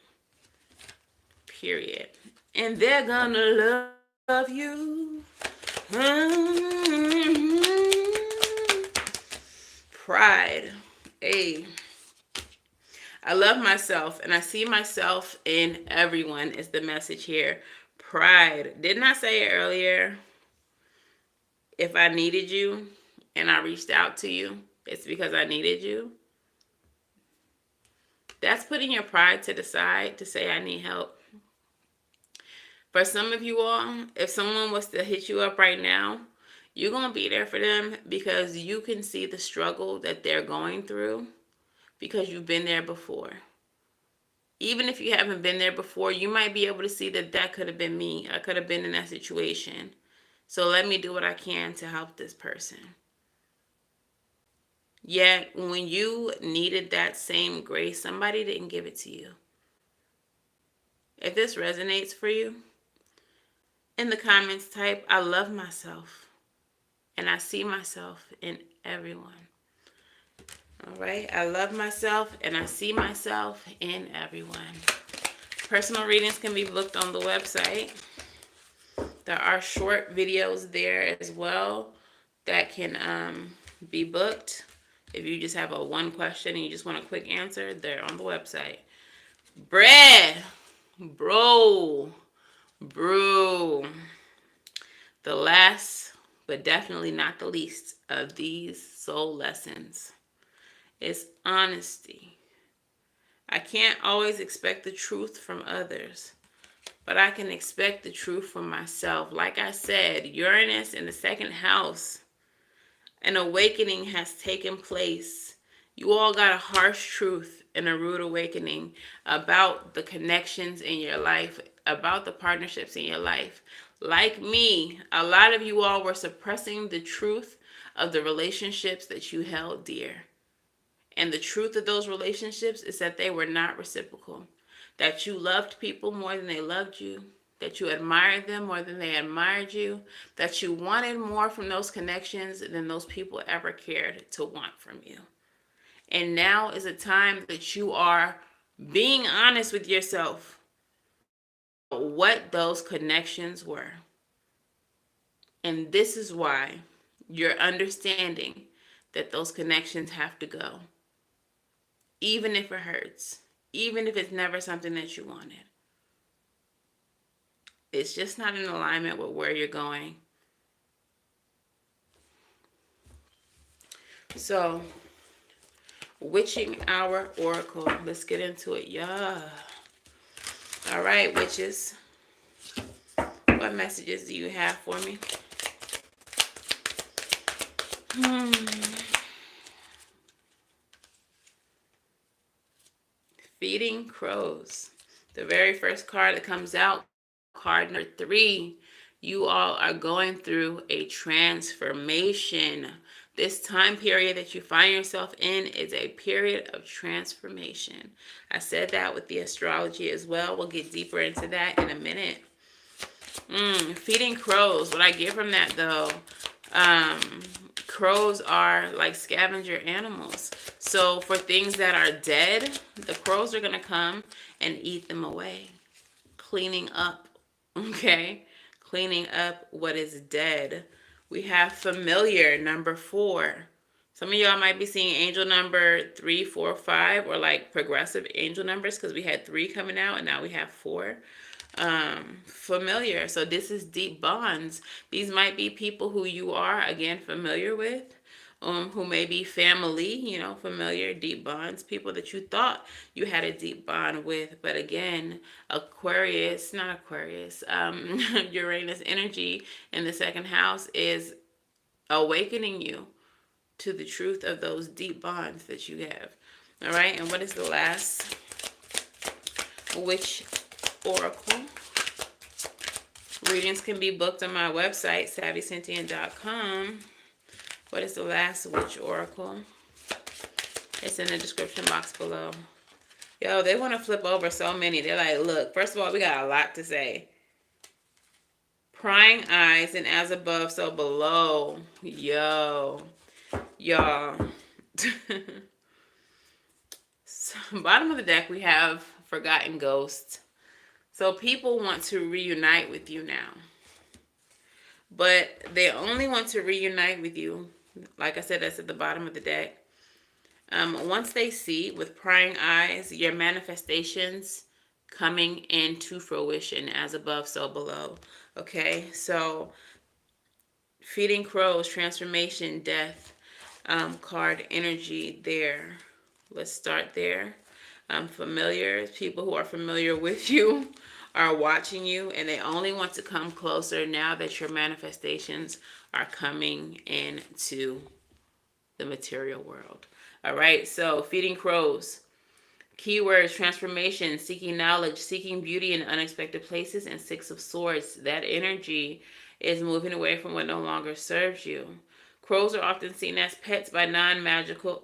Period. And they're gonna love you. Pride. Hey. I love myself and I see myself in everyone is the message here. Pride. Didn't I say it earlier? If I needed you and I reached out to you, it's because I needed you. That's putting your pride to the side to say I need help. For some of you all, if someone was to hit you up right now, you're going to be there for them because you can see the struggle that they're going through because you've been there before. Even if you haven't been there before, you might be able to see that that could have been me. I could have been in that situation. So let me do what I can to help this person. Yet, when you needed that same grace, somebody didn't give it to you. If this resonates for you, in the comments type, I love myself. And I see myself in everyone. All right? I love myself and I see myself in everyone. Personal readings can be booked on the website. There are short videos there as well that can be booked. If you just have a one question and you just want a quick answer, they're on the website. Bread. Bro. The last, but definitely not the least of these soul lessons is honesty. I can't always expect the truth from others, but I can expect the truth from myself. Like I said, Uranus in the second house, an awakening has taken place. You all got a harsh truth and a rude awakening about the connections in your life, about the partnerships in your life. Like me, a lot of you all were suppressing the truth of the relationships that you held dear. And the truth of those relationships is that they were not reciprocal. That you loved people more than they loved you. That you admired them more than they admired you. That you wanted more from those connections than those people ever cared to want from you. And now is a time that you are being honest with yourself. What those connections were. And this is why you're understanding that those connections have to go. Even if it hurts. Even if it's never something that you wanted. It's just not in alignment with where you're going. So, Witching Hour Oracle. Let's get into it. Yeah. All right, witches. What messages do you have for me? Feeding crows. The very first card that comes out, card number 3. You all are going through a transformation. This time period that you find yourself in is a period of transformation. I said that with the astrology as well. We'll get deeper into that in a minute. Feeding crows. What I get from that though, crows are like scavenger animals. So for things that are dead, the crows are going to come and eat them away, cleaning up, okay? Cleaning up what is dead. We have familiar, number 4. Some of y'all might be seeing angel number 3, 4, 5, or like progressive angel numbers because we had 3 coming out and now we have 4. Familiar. So this is deep bonds. These might be people who you are, again, familiar with. Who may be family, familiar, deep bonds, people that you thought you had a deep bond with. But again, Aquarius, not Aquarius, Uranus energy in the second house is awakening you to the truth of those deep bonds that you have. All right, and what is the last witch oracle? Readings can be booked on my website, SavyCynthia.com. What is the last witch oracle? It's in the description box below. Yo, they want to flip over so many. They're like, look, first of all, we got a lot to say. Prying eyes and as above, so below. Yo, y'all. So, bottom of the deck, we have Forgotten Ghost. So people want to reunite with you now. But they only want to reunite with you. Like I said, that's at the bottom of the deck. Once they see with prying eyes your manifestations coming into fruition, as above, so below. Okay, so feeding crows, transformation, death, card energy there. Let's start there. Familiar, people who are familiar with you are watching you, and they only want to come closer now that your manifestations are coming into the material world. All right, so feeding crows. Keywords: transformation, seeking knowledge, seeking beauty in unexpected places, and 6 of Swords. That energy is moving away from what no longer serves you. Crows are often seen as pests by non-magical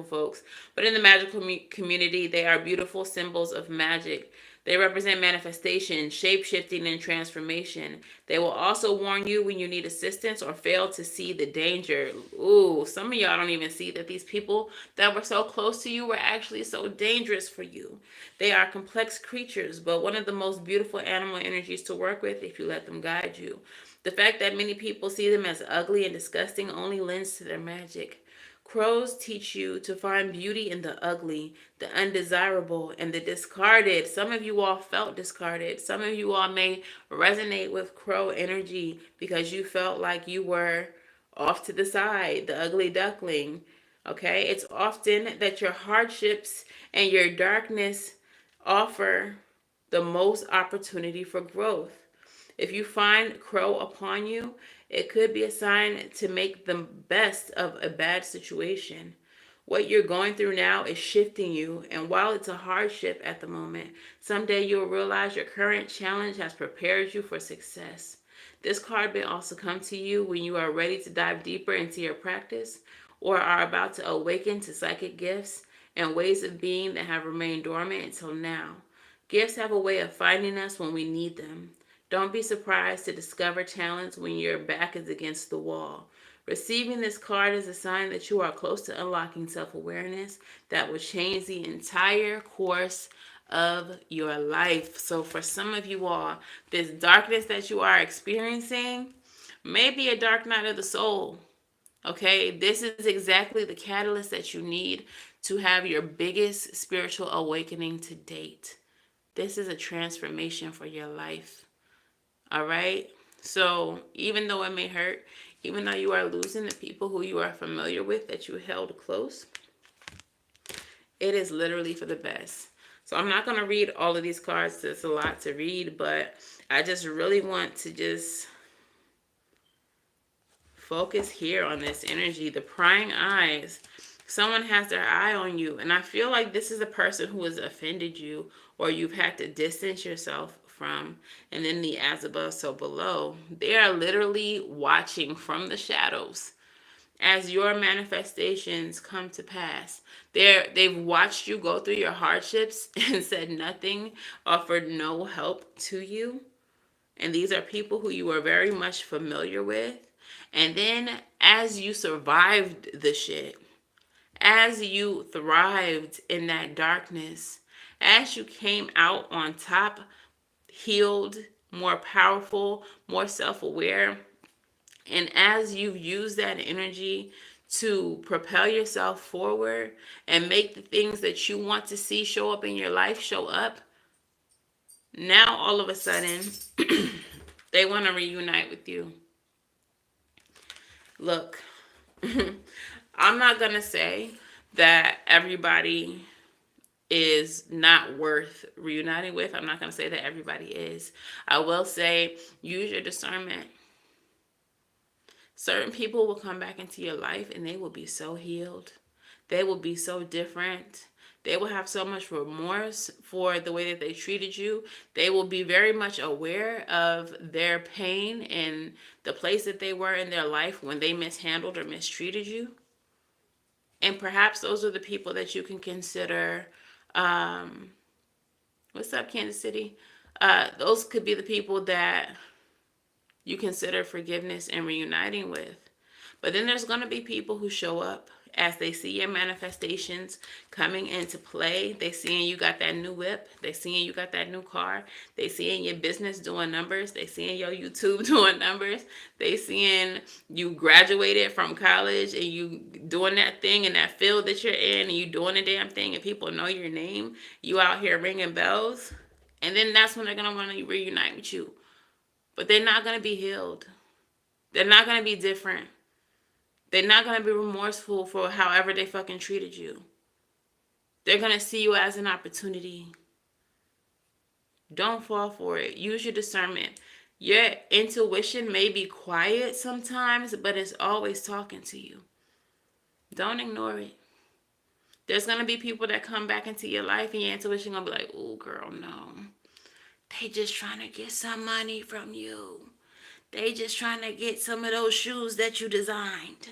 folks, but in the magical community, they are beautiful symbols of magic. They represent manifestation, shape-shifting, and transformation. They will also warn you when you need assistance or fail to see the danger. Ooh, some of y'all don't even see that these people that were so close to you were actually so dangerous for you. They are complex creatures, but one of the most beautiful animal energies to work with if you let them guide you. The fact that many people see them as ugly and disgusting only lends to their magic. Crows teach you to find beauty in the ugly, the undesirable, and the discarded. Some of you all felt discarded. Some of you all may resonate with crow energy because you felt like you were off to the side, the ugly duckling. Okay? It's often that your hardships and your darkness offer the most opportunity for growth. If you find crow upon you, it could be a sign to make the best of a bad situation. What you're going through now is shifting you, and while it's a hardship at the moment, someday you'll realize your current challenge has prepared you for success. This card may also come to you when you are ready to dive deeper into your practice or are about to awaken to psychic gifts and ways of being that have remained dormant until now. Gifts have a way of finding us when we need them. Don't be surprised to discover talents when your back is against the wall. Receiving this card is a sign that you are close to unlocking self-awareness that will change the entire course of your life. So for some of you all, this darkness that you are experiencing may be a dark night of the soul. Okay, this is exactly the catalyst that you need to have your biggest spiritual awakening to date. This is a transformation for your life. All right. So even though it may hurt, even though you are losing the people who you are familiar with that you held close, it is literally for the best. So I'm not going to read all of these cards. It's a lot to read, but I just really want to just focus here on this energy. The prying eyes. Someone has their eye on you, and I feel like this is a person who has offended you or you've had to distance yourself from. And then the as above, so below. They are literally watching from the shadows as your manifestations come to pass. They've watched you go through your hardships and said nothing, offered no help to you. And these are people who you are very much familiar with. And then as you survived the shit, as you thrived in that darkness, as you came out on top, healed, more powerful, more self aware, and as you've used that energy to propel yourself forward and make the things that you want to see show up in your life show up, now all of a sudden they want to reunite with you. Look, I'm not going to say that everybody is not worth reuniting with. I'm not going to say that everybody is. I will say use your discernment. Certain people will come back into your life and they will be so healed. They will be so different. They will have so much remorse for the way that they treated you. They will be very much aware of their pain and the place that they were in their life when they mishandled or mistreated you. And perhaps those are the people that you can consider. What's up, Kansas City? Those could be the people that you consider forgiveness and reuniting with. But then there's going to be people who show up as they see your manifestations coming into play. They seeing you got that new whip. They seeing you got that new car. They seeing your business doing numbers. They seeing your YouTube doing numbers. They seeing you graduated from college and you doing that thing in that field that you're in and you doing the damn thing and people know your name. You out here ringing bells. And then that's when they're going to want to reunite with you. But they're not going to be healed. They're not going to be different. They're not going to be remorseful for however they fucking treated you. They're going to see you as an opportunity. Don't fall for it. Use your discernment. Your intuition may be quiet sometimes, but it's always talking to you. Don't ignore it. There's going to be people that come back into your life and your intuition going to be like, oh, girl, no. They just trying to get some money from you. They just trying to get some of those shoes that you designed.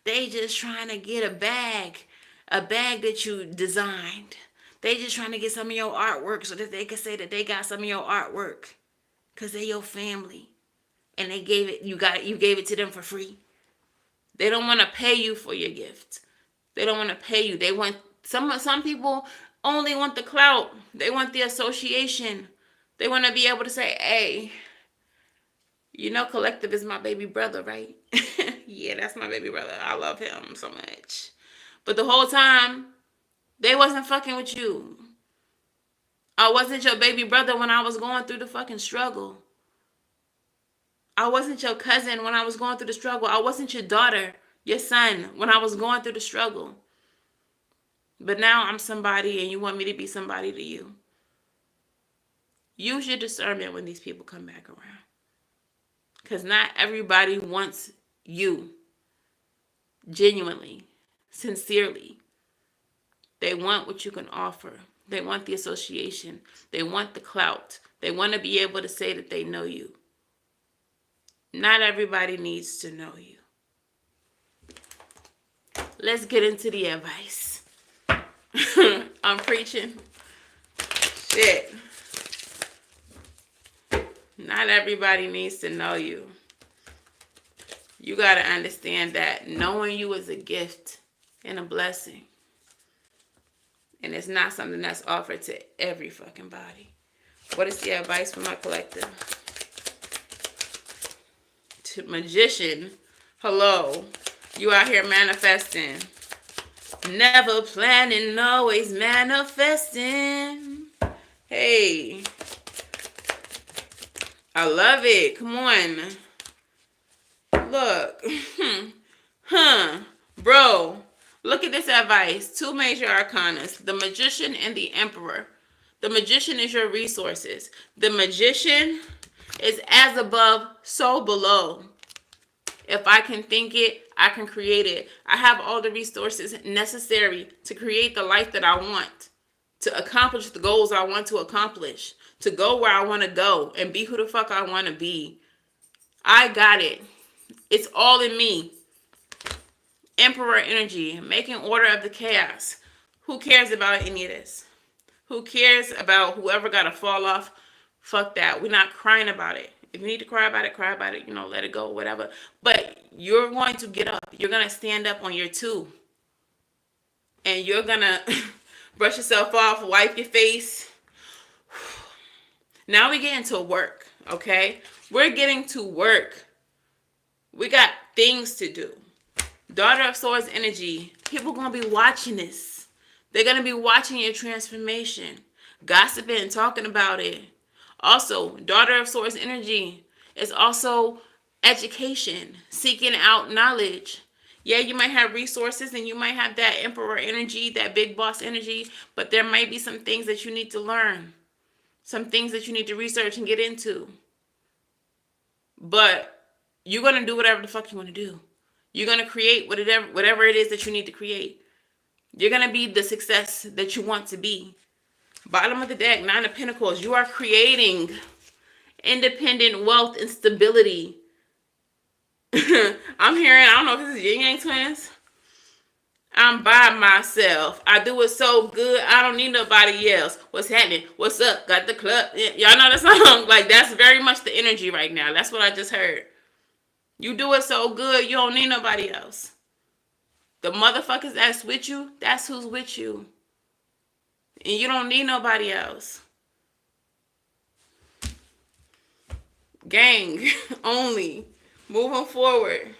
They just trying to get a bag that you designed. They just trying to get some of your artwork so that they can say that they got some of your artwork. Because they're your family. And they gave it, you gave it to them for free. They don't want to pay you for your gift. They don't want to pay you. They want, some people only want the clout. They want the association. They want to be able to say, hey, you know Collective is my baby brother, right? Yeah, that's my baby brother. I love him so much. But the whole time, they wasn't fucking with you. I wasn't your baby brother when I was going through the fucking struggle. I wasn't your cousin when I was going through the struggle. I wasn't your daughter, your son, when I was going through the struggle. But now I'm somebody and you want me to be somebody to you. Use your discernment when these people come back around. Because not everybody wants you. Genuinely. Sincerely. They want what you can offer. They want the association. They want the clout. They want to be able to say that they know you. Not everybody needs to know you. Let's get into the advice. I'm preaching. Shit. Not everybody needs to know you. You got to understand that knowing you is a gift and a blessing. And it's not something that's offered to every fucking body. What is the advice for my collective? To magician, hello. You out here manifesting. Never planning, always manifesting. Hey. I love it. Come on. Look. Bro. Look at this advice. Two major arcanas. The Magician and the Emperor. The Magician is your resources. The Magician is as above, so below. If I can think it, I can create it. I have all the resources necessary to create the life that I want. To accomplish the goals I want to accomplish. To go where I want to go and be who the fuck I want to be. I got it. It's all in me. Emperor energy, making order of the chaos. Who cares about any of this? Who cares about whoever got to fall off? Fuck that. We're not crying about it. If you need to cry about it, cry about it. Let it go, whatever. But you're going to get up. You're going to stand up on your two. And you're going to brush yourself off, wipe your face. Now we get into work, okay? We're getting to work. We got things to do. Daughter of Swords energy. People going to be watching this. They're going to be watching your transformation. Gossiping, talking about it. Also, Daughter of Swords energy is also education. Seeking out knowledge. Yeah, you might have resources and you might have that emperor energy, that big boss energy. But there might be some things that you need to learn. Some things that you need to research and get into. But you're going to do whatever the fuck you want to do. You're going to create whatever it is that you need to create. You're going to be the success that you want to be. Bottom of the deck, 9 of Pentacles. You are creating independent wealth and stability. I'm hearing, I don't know if this is Yin Yang twins. I'm by myself. I do it so good. I don't need nobody else. What's happening? What's up? Got the club. Y'all know the song? Like, that's very much the energy right now. That's what I just heard. You do it so good, you don't need nobody else. The motherfuckers that's with you, that's who's with you. And you don't need nobody else. Gang only. Moving forward.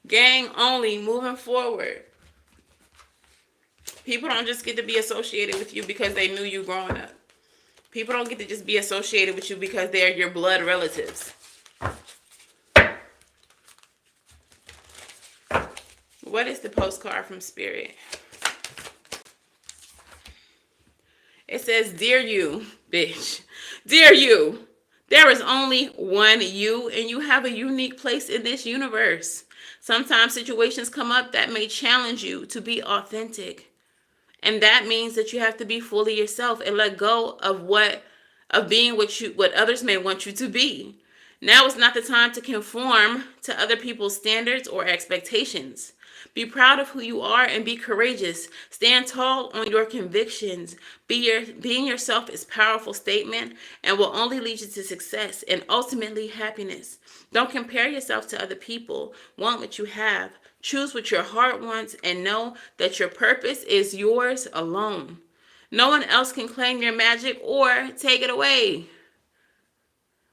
Gang only. Moving forward. People don't just get to be associated with you because they knew you growing up. People don't get to just be associated with you because they're your blood relatives. What is the postcard from Spirit? It says, dear you, bitch. Dear you, there is only one you, and you have a unique place in this universe. Sometimes situations come up that may challenge you to be authentic. And that means that you have to be fully yourself and let go of being what others may want you to be. Now is not the time to conform to other people's standards or expectations. Be proud of who you are and be courageous. Stand tall on your convictions. Being yourself is a powerful statement and will only lead you to success and ultimately happiness. Don't compare yourself to other people. Want what you have. Choose what your heart wants and know that your purpose is yours alone. No one else can claim your magic or take it away.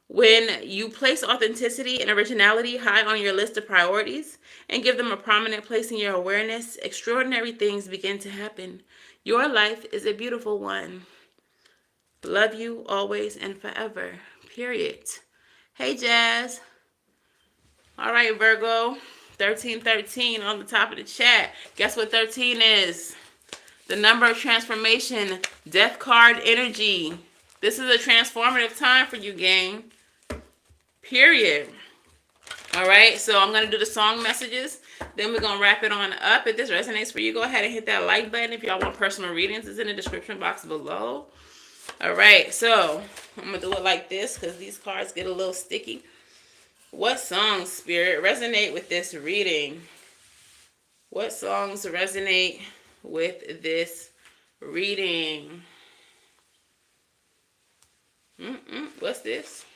When you place authenticity and originality high on your list of priorities and give them a prominent place in your awareness, extraordinary things begin to happen. Your life is a beautiful one. Love you always and forever. Period. Hey, Jazz. All right, Virgo. 1313 on the top of the chat. Guess what 13 is? The number of transformation. Death card energy. This is a transformative time for you, gang. Period. All right, so I'm going to do the song messages. Then we're going to wrap it on up. If this resonates for you, go ahead and hit that like button. If y'all want personal readings, it's in the description box below. All right, so I'm going to do it like this because these cards get a little sticky. What songs, Spirit, resonate with this reading? What songs resonate with this reading? What's this?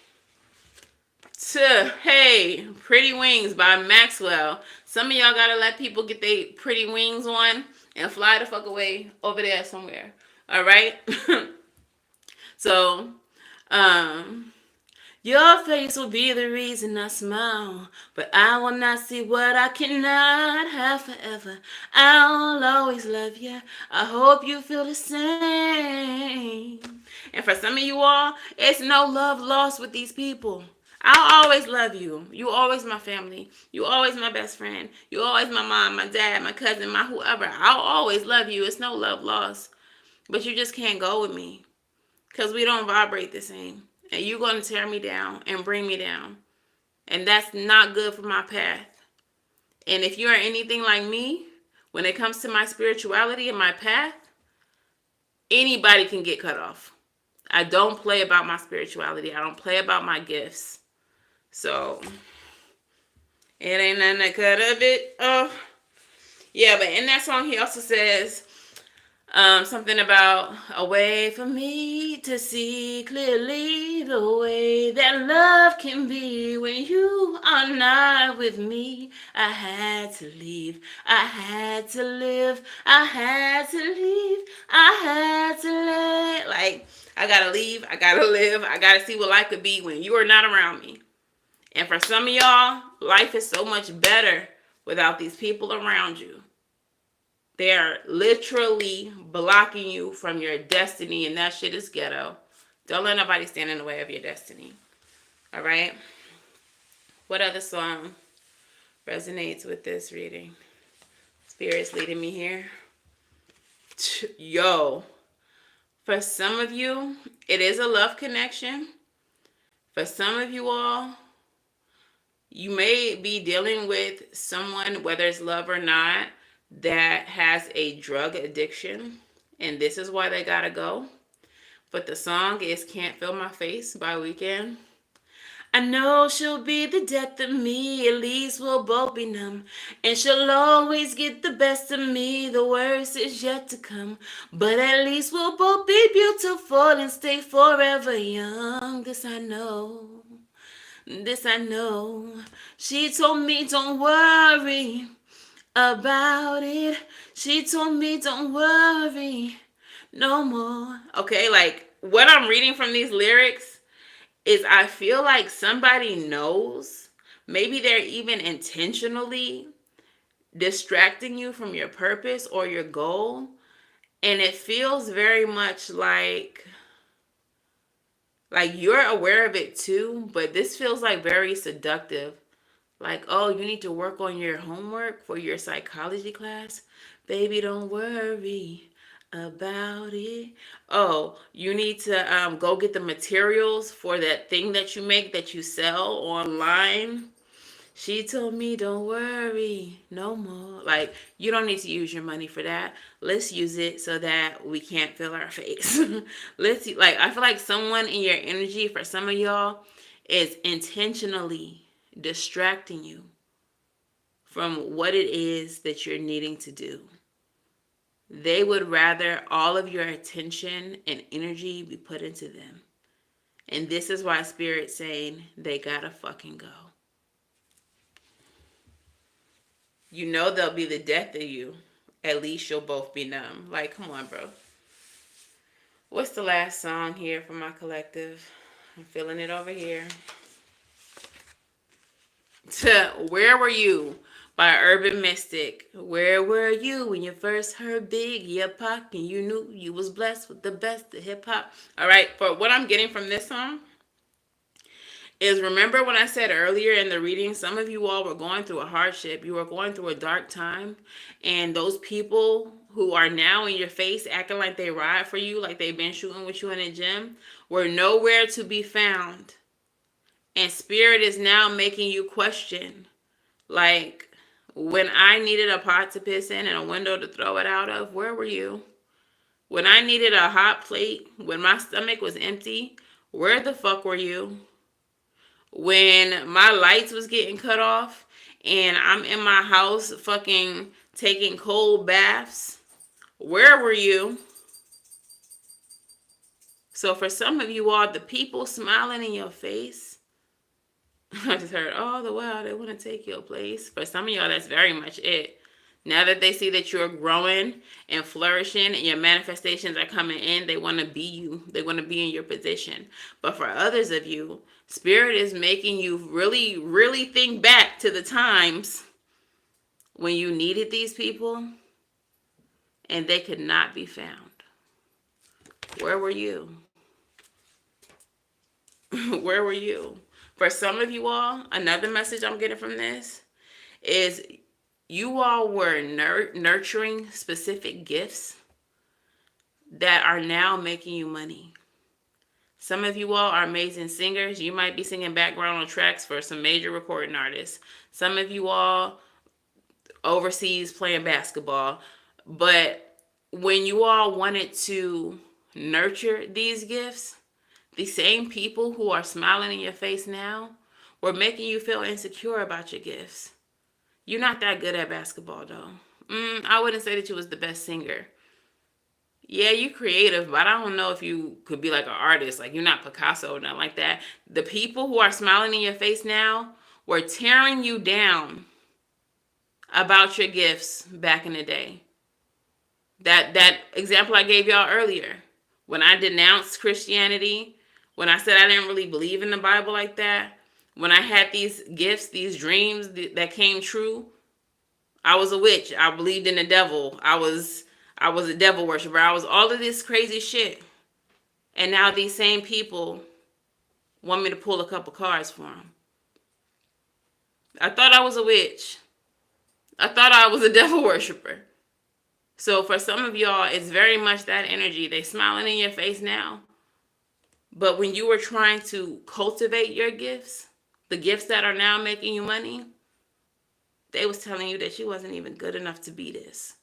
Hey, Pretty Wings by Maxwell. Some of y'all gotta let people get their pretty wings on and fly the fuck away over there somewhere. All right? So, your face will be the reason I smile, but I will not see what I cannot have forever. I'll always love you. I hope you feel the same. And for some of you all, it's no love lost with these people. I'll always love you. You always my family. You always my best friend. You always my mom, my dad, my cousin, my whoever. I'll always love you. It's no love lost. But you just can't go with me because we don't vibrate the same. And you're going to tear me down and bring me down. And that's not good for my path. And if you are anything like me, when it comes to my spirituality and my path, anybody can get cut off. I don't play about my spirituality. I don't play about my gifts. So, it ain't nothing to cut a bit off. Yeah, but in that song, he also says, Something about a way for me to see clearly the way that love can be when you are not with me. I had to leave. I had to live. I had to leave. I had to live. Like, I gotta leave. I gotta live. I gotta see what life could be when you are not around me. And for some of y'all, life is so much better without these people around you. They're literally blocking you from your destiny, and that shit is ghetto. Don't let nobody stand in the way of your destiny. All right? What other song resonates with this reading? Spirit's leading me here. Yo, for some of you, it is a love connection. For some of you all, you may be dealing with someone, whether it's love or not, that has a drug addiction, and this is why they gotta go. But the song is Can't Feel My Face by Weeknd. I know she'll be the death of me, at least we'll both be numb. And she'll always get the best of me, the worst is yet to come. But at least we'll both be beautiful and stay forever young. This I know, this I know. She told me don't worry about it. She told me don't worry no more. Okay, like what I'm reading from these lyrics is I feel like somebody knows. Maybe they're even intentionally distracting you from your purpose or your goal. And it feels very much like you're aware of it too, but this feels like very seductive. Like, oh, you need to work on your homework for your psychology class? Baby, don't worry about it. Oh, you need to go get the materials for that thing that you make that you sell online. She told me don't worry no more. Like, you don't need to use your money for that. Let's use it so that we can't feel our face. Let's see. Like, I feel like someone in your energy, for some of y'all, is intentionally distracting you from what it is that you're needing to do. They would rather all of your attention and energy be put into them. And this is why Spirit's saying they gotta fucking go. You know they'll be the death of you. At least you'll both be numb. Like, come on, bro. What's the last song here for my collective? I'm feeling it over here. Where Were You by Urban Mystic. Where were you when you first heard Big Pac and you knew you was blessed with the best of hip hop? All right, but what I'm getting from this song is, remember when I said earlier in the reading, some of you all were going through a hardship. You were going through a dark time. And those people who are now in your face acting like they ride for you, like they've been shooting with you in the gym, were nowhere to be found. And Spirit is now making you question. Like, when I needed a pot to piss in and a window to throw it out of, where were you? When I needed a hot plate, when my stomach was empty, where the fuck were you? When my lights was getting cut off and I'm in my house fucking taking cold baths, where were you? So for some of you all, the people smiling in your face, I just heard, all the while they want to take your place. For some of y'all, that's very much it. Now that they see that you're growing and flourishing and your manifestations are coming in, they want to be you. They want to be in your position. But for others of you, Spirit is making you really, really think back to the times when you needed these people and they could not be found. Where were you? Where were you? For some of you all, another message I'm getting from this is you all were nurturing specific gifts that are now making you money. Some of you all are amazing singers. You might be singing background on tracks for some major recording artists. Some of you all overseas playing basketball. But when you all wanted to nurture these gifts, the same people who are smiling in your face now were making you feel insecure about your gifts. You're not that good at basketball, though. I wouldn't say that you was the best singer. Yeah, you creative, but I don't know if you could be like an artist. Like, you're not Picasso or nothing like that. The people who are smiling in your face now were tearing you down about your gifts back in the day. That example I gave y'all earlier, when I denounced Christianity, when I said I didn't really believe in the Bible like that, when I had these gifts, these dreams that came true, I was a witch. I believed in the devil. I was a devil worshiper. I was all of this crazy shit. And now these same people want me to pull a couple cards for them. I thought I was a witch. I thought I was a devil worshiper. So for some of y'all, it's very much that energy. They smiling in your face now. But when you were trying to cultivate your gifts, the gifts that are now making you money, they was telling you that you wasn't even good enough to be this.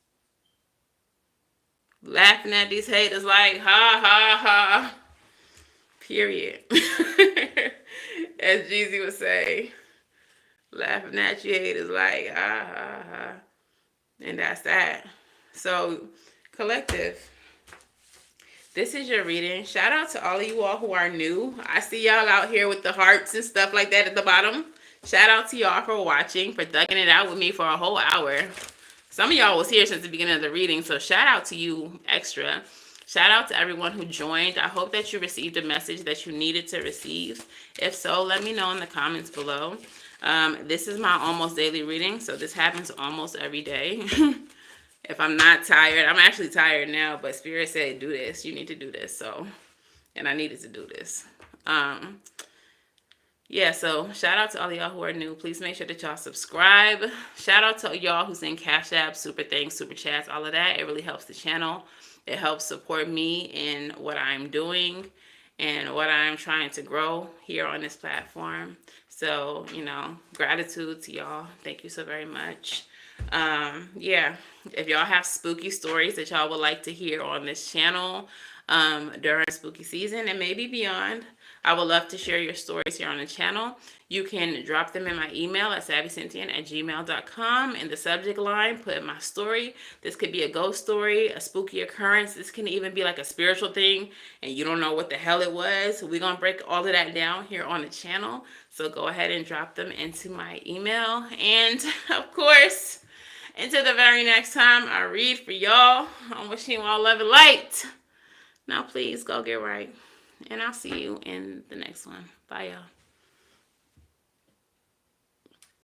Laughing at these haters like, ha, ha, ha. Period. As Jeezy would say, laughing at you haters like, ha, ha, ha. And that's that. So, collective, this is your reading. Shout out to all of you all who are new. I see y'all out here with the hearts and stuff like that at the bottom. Shout out to y'all for watching, for thugging it out with me for a whole hour. Some of y'all was here since the beginning of the reading, so shout out to you extra. Shout out to everyone who joined. I hope that you received a message that you needed to receive. If so, let me know in the comments below. This is my almost daily reading, so this happens almost every day. If I'm not tired, I'm actually tired now, but Spirit said, do this. You need to do this. So, and I needed to do this. Yeah, so shout out to all of y'all who are new. Please make sure that y'all subscribe. Shout out to y'all who send Cash App, Super Thanks, Super Chats, all of that. It really helps the channel. It helps support me in what I'm doing and what I'm trying to grow here on this platform. So, gratitude to y'all. Thank you so very much. Yeah, if y'all have spooky stories that y'all would like to hear on this channel during spooky season and maybe beyond, I would love to share your stories here on the channel. You can drop them in my email at savvycynthia@gmail.com. In the subject line, put my story. This could be a ghost story, a spooky occurrence. This can even be like a spiritual thing and you don't know what the hell it was. We're going to break all of that down here on the channel. So go ahead and drop them into my email. And of course, until the very next time I read for y'all, I'm wishing you all love and light. Now please go get right. And I'll see you in the next one. Bye, y'all.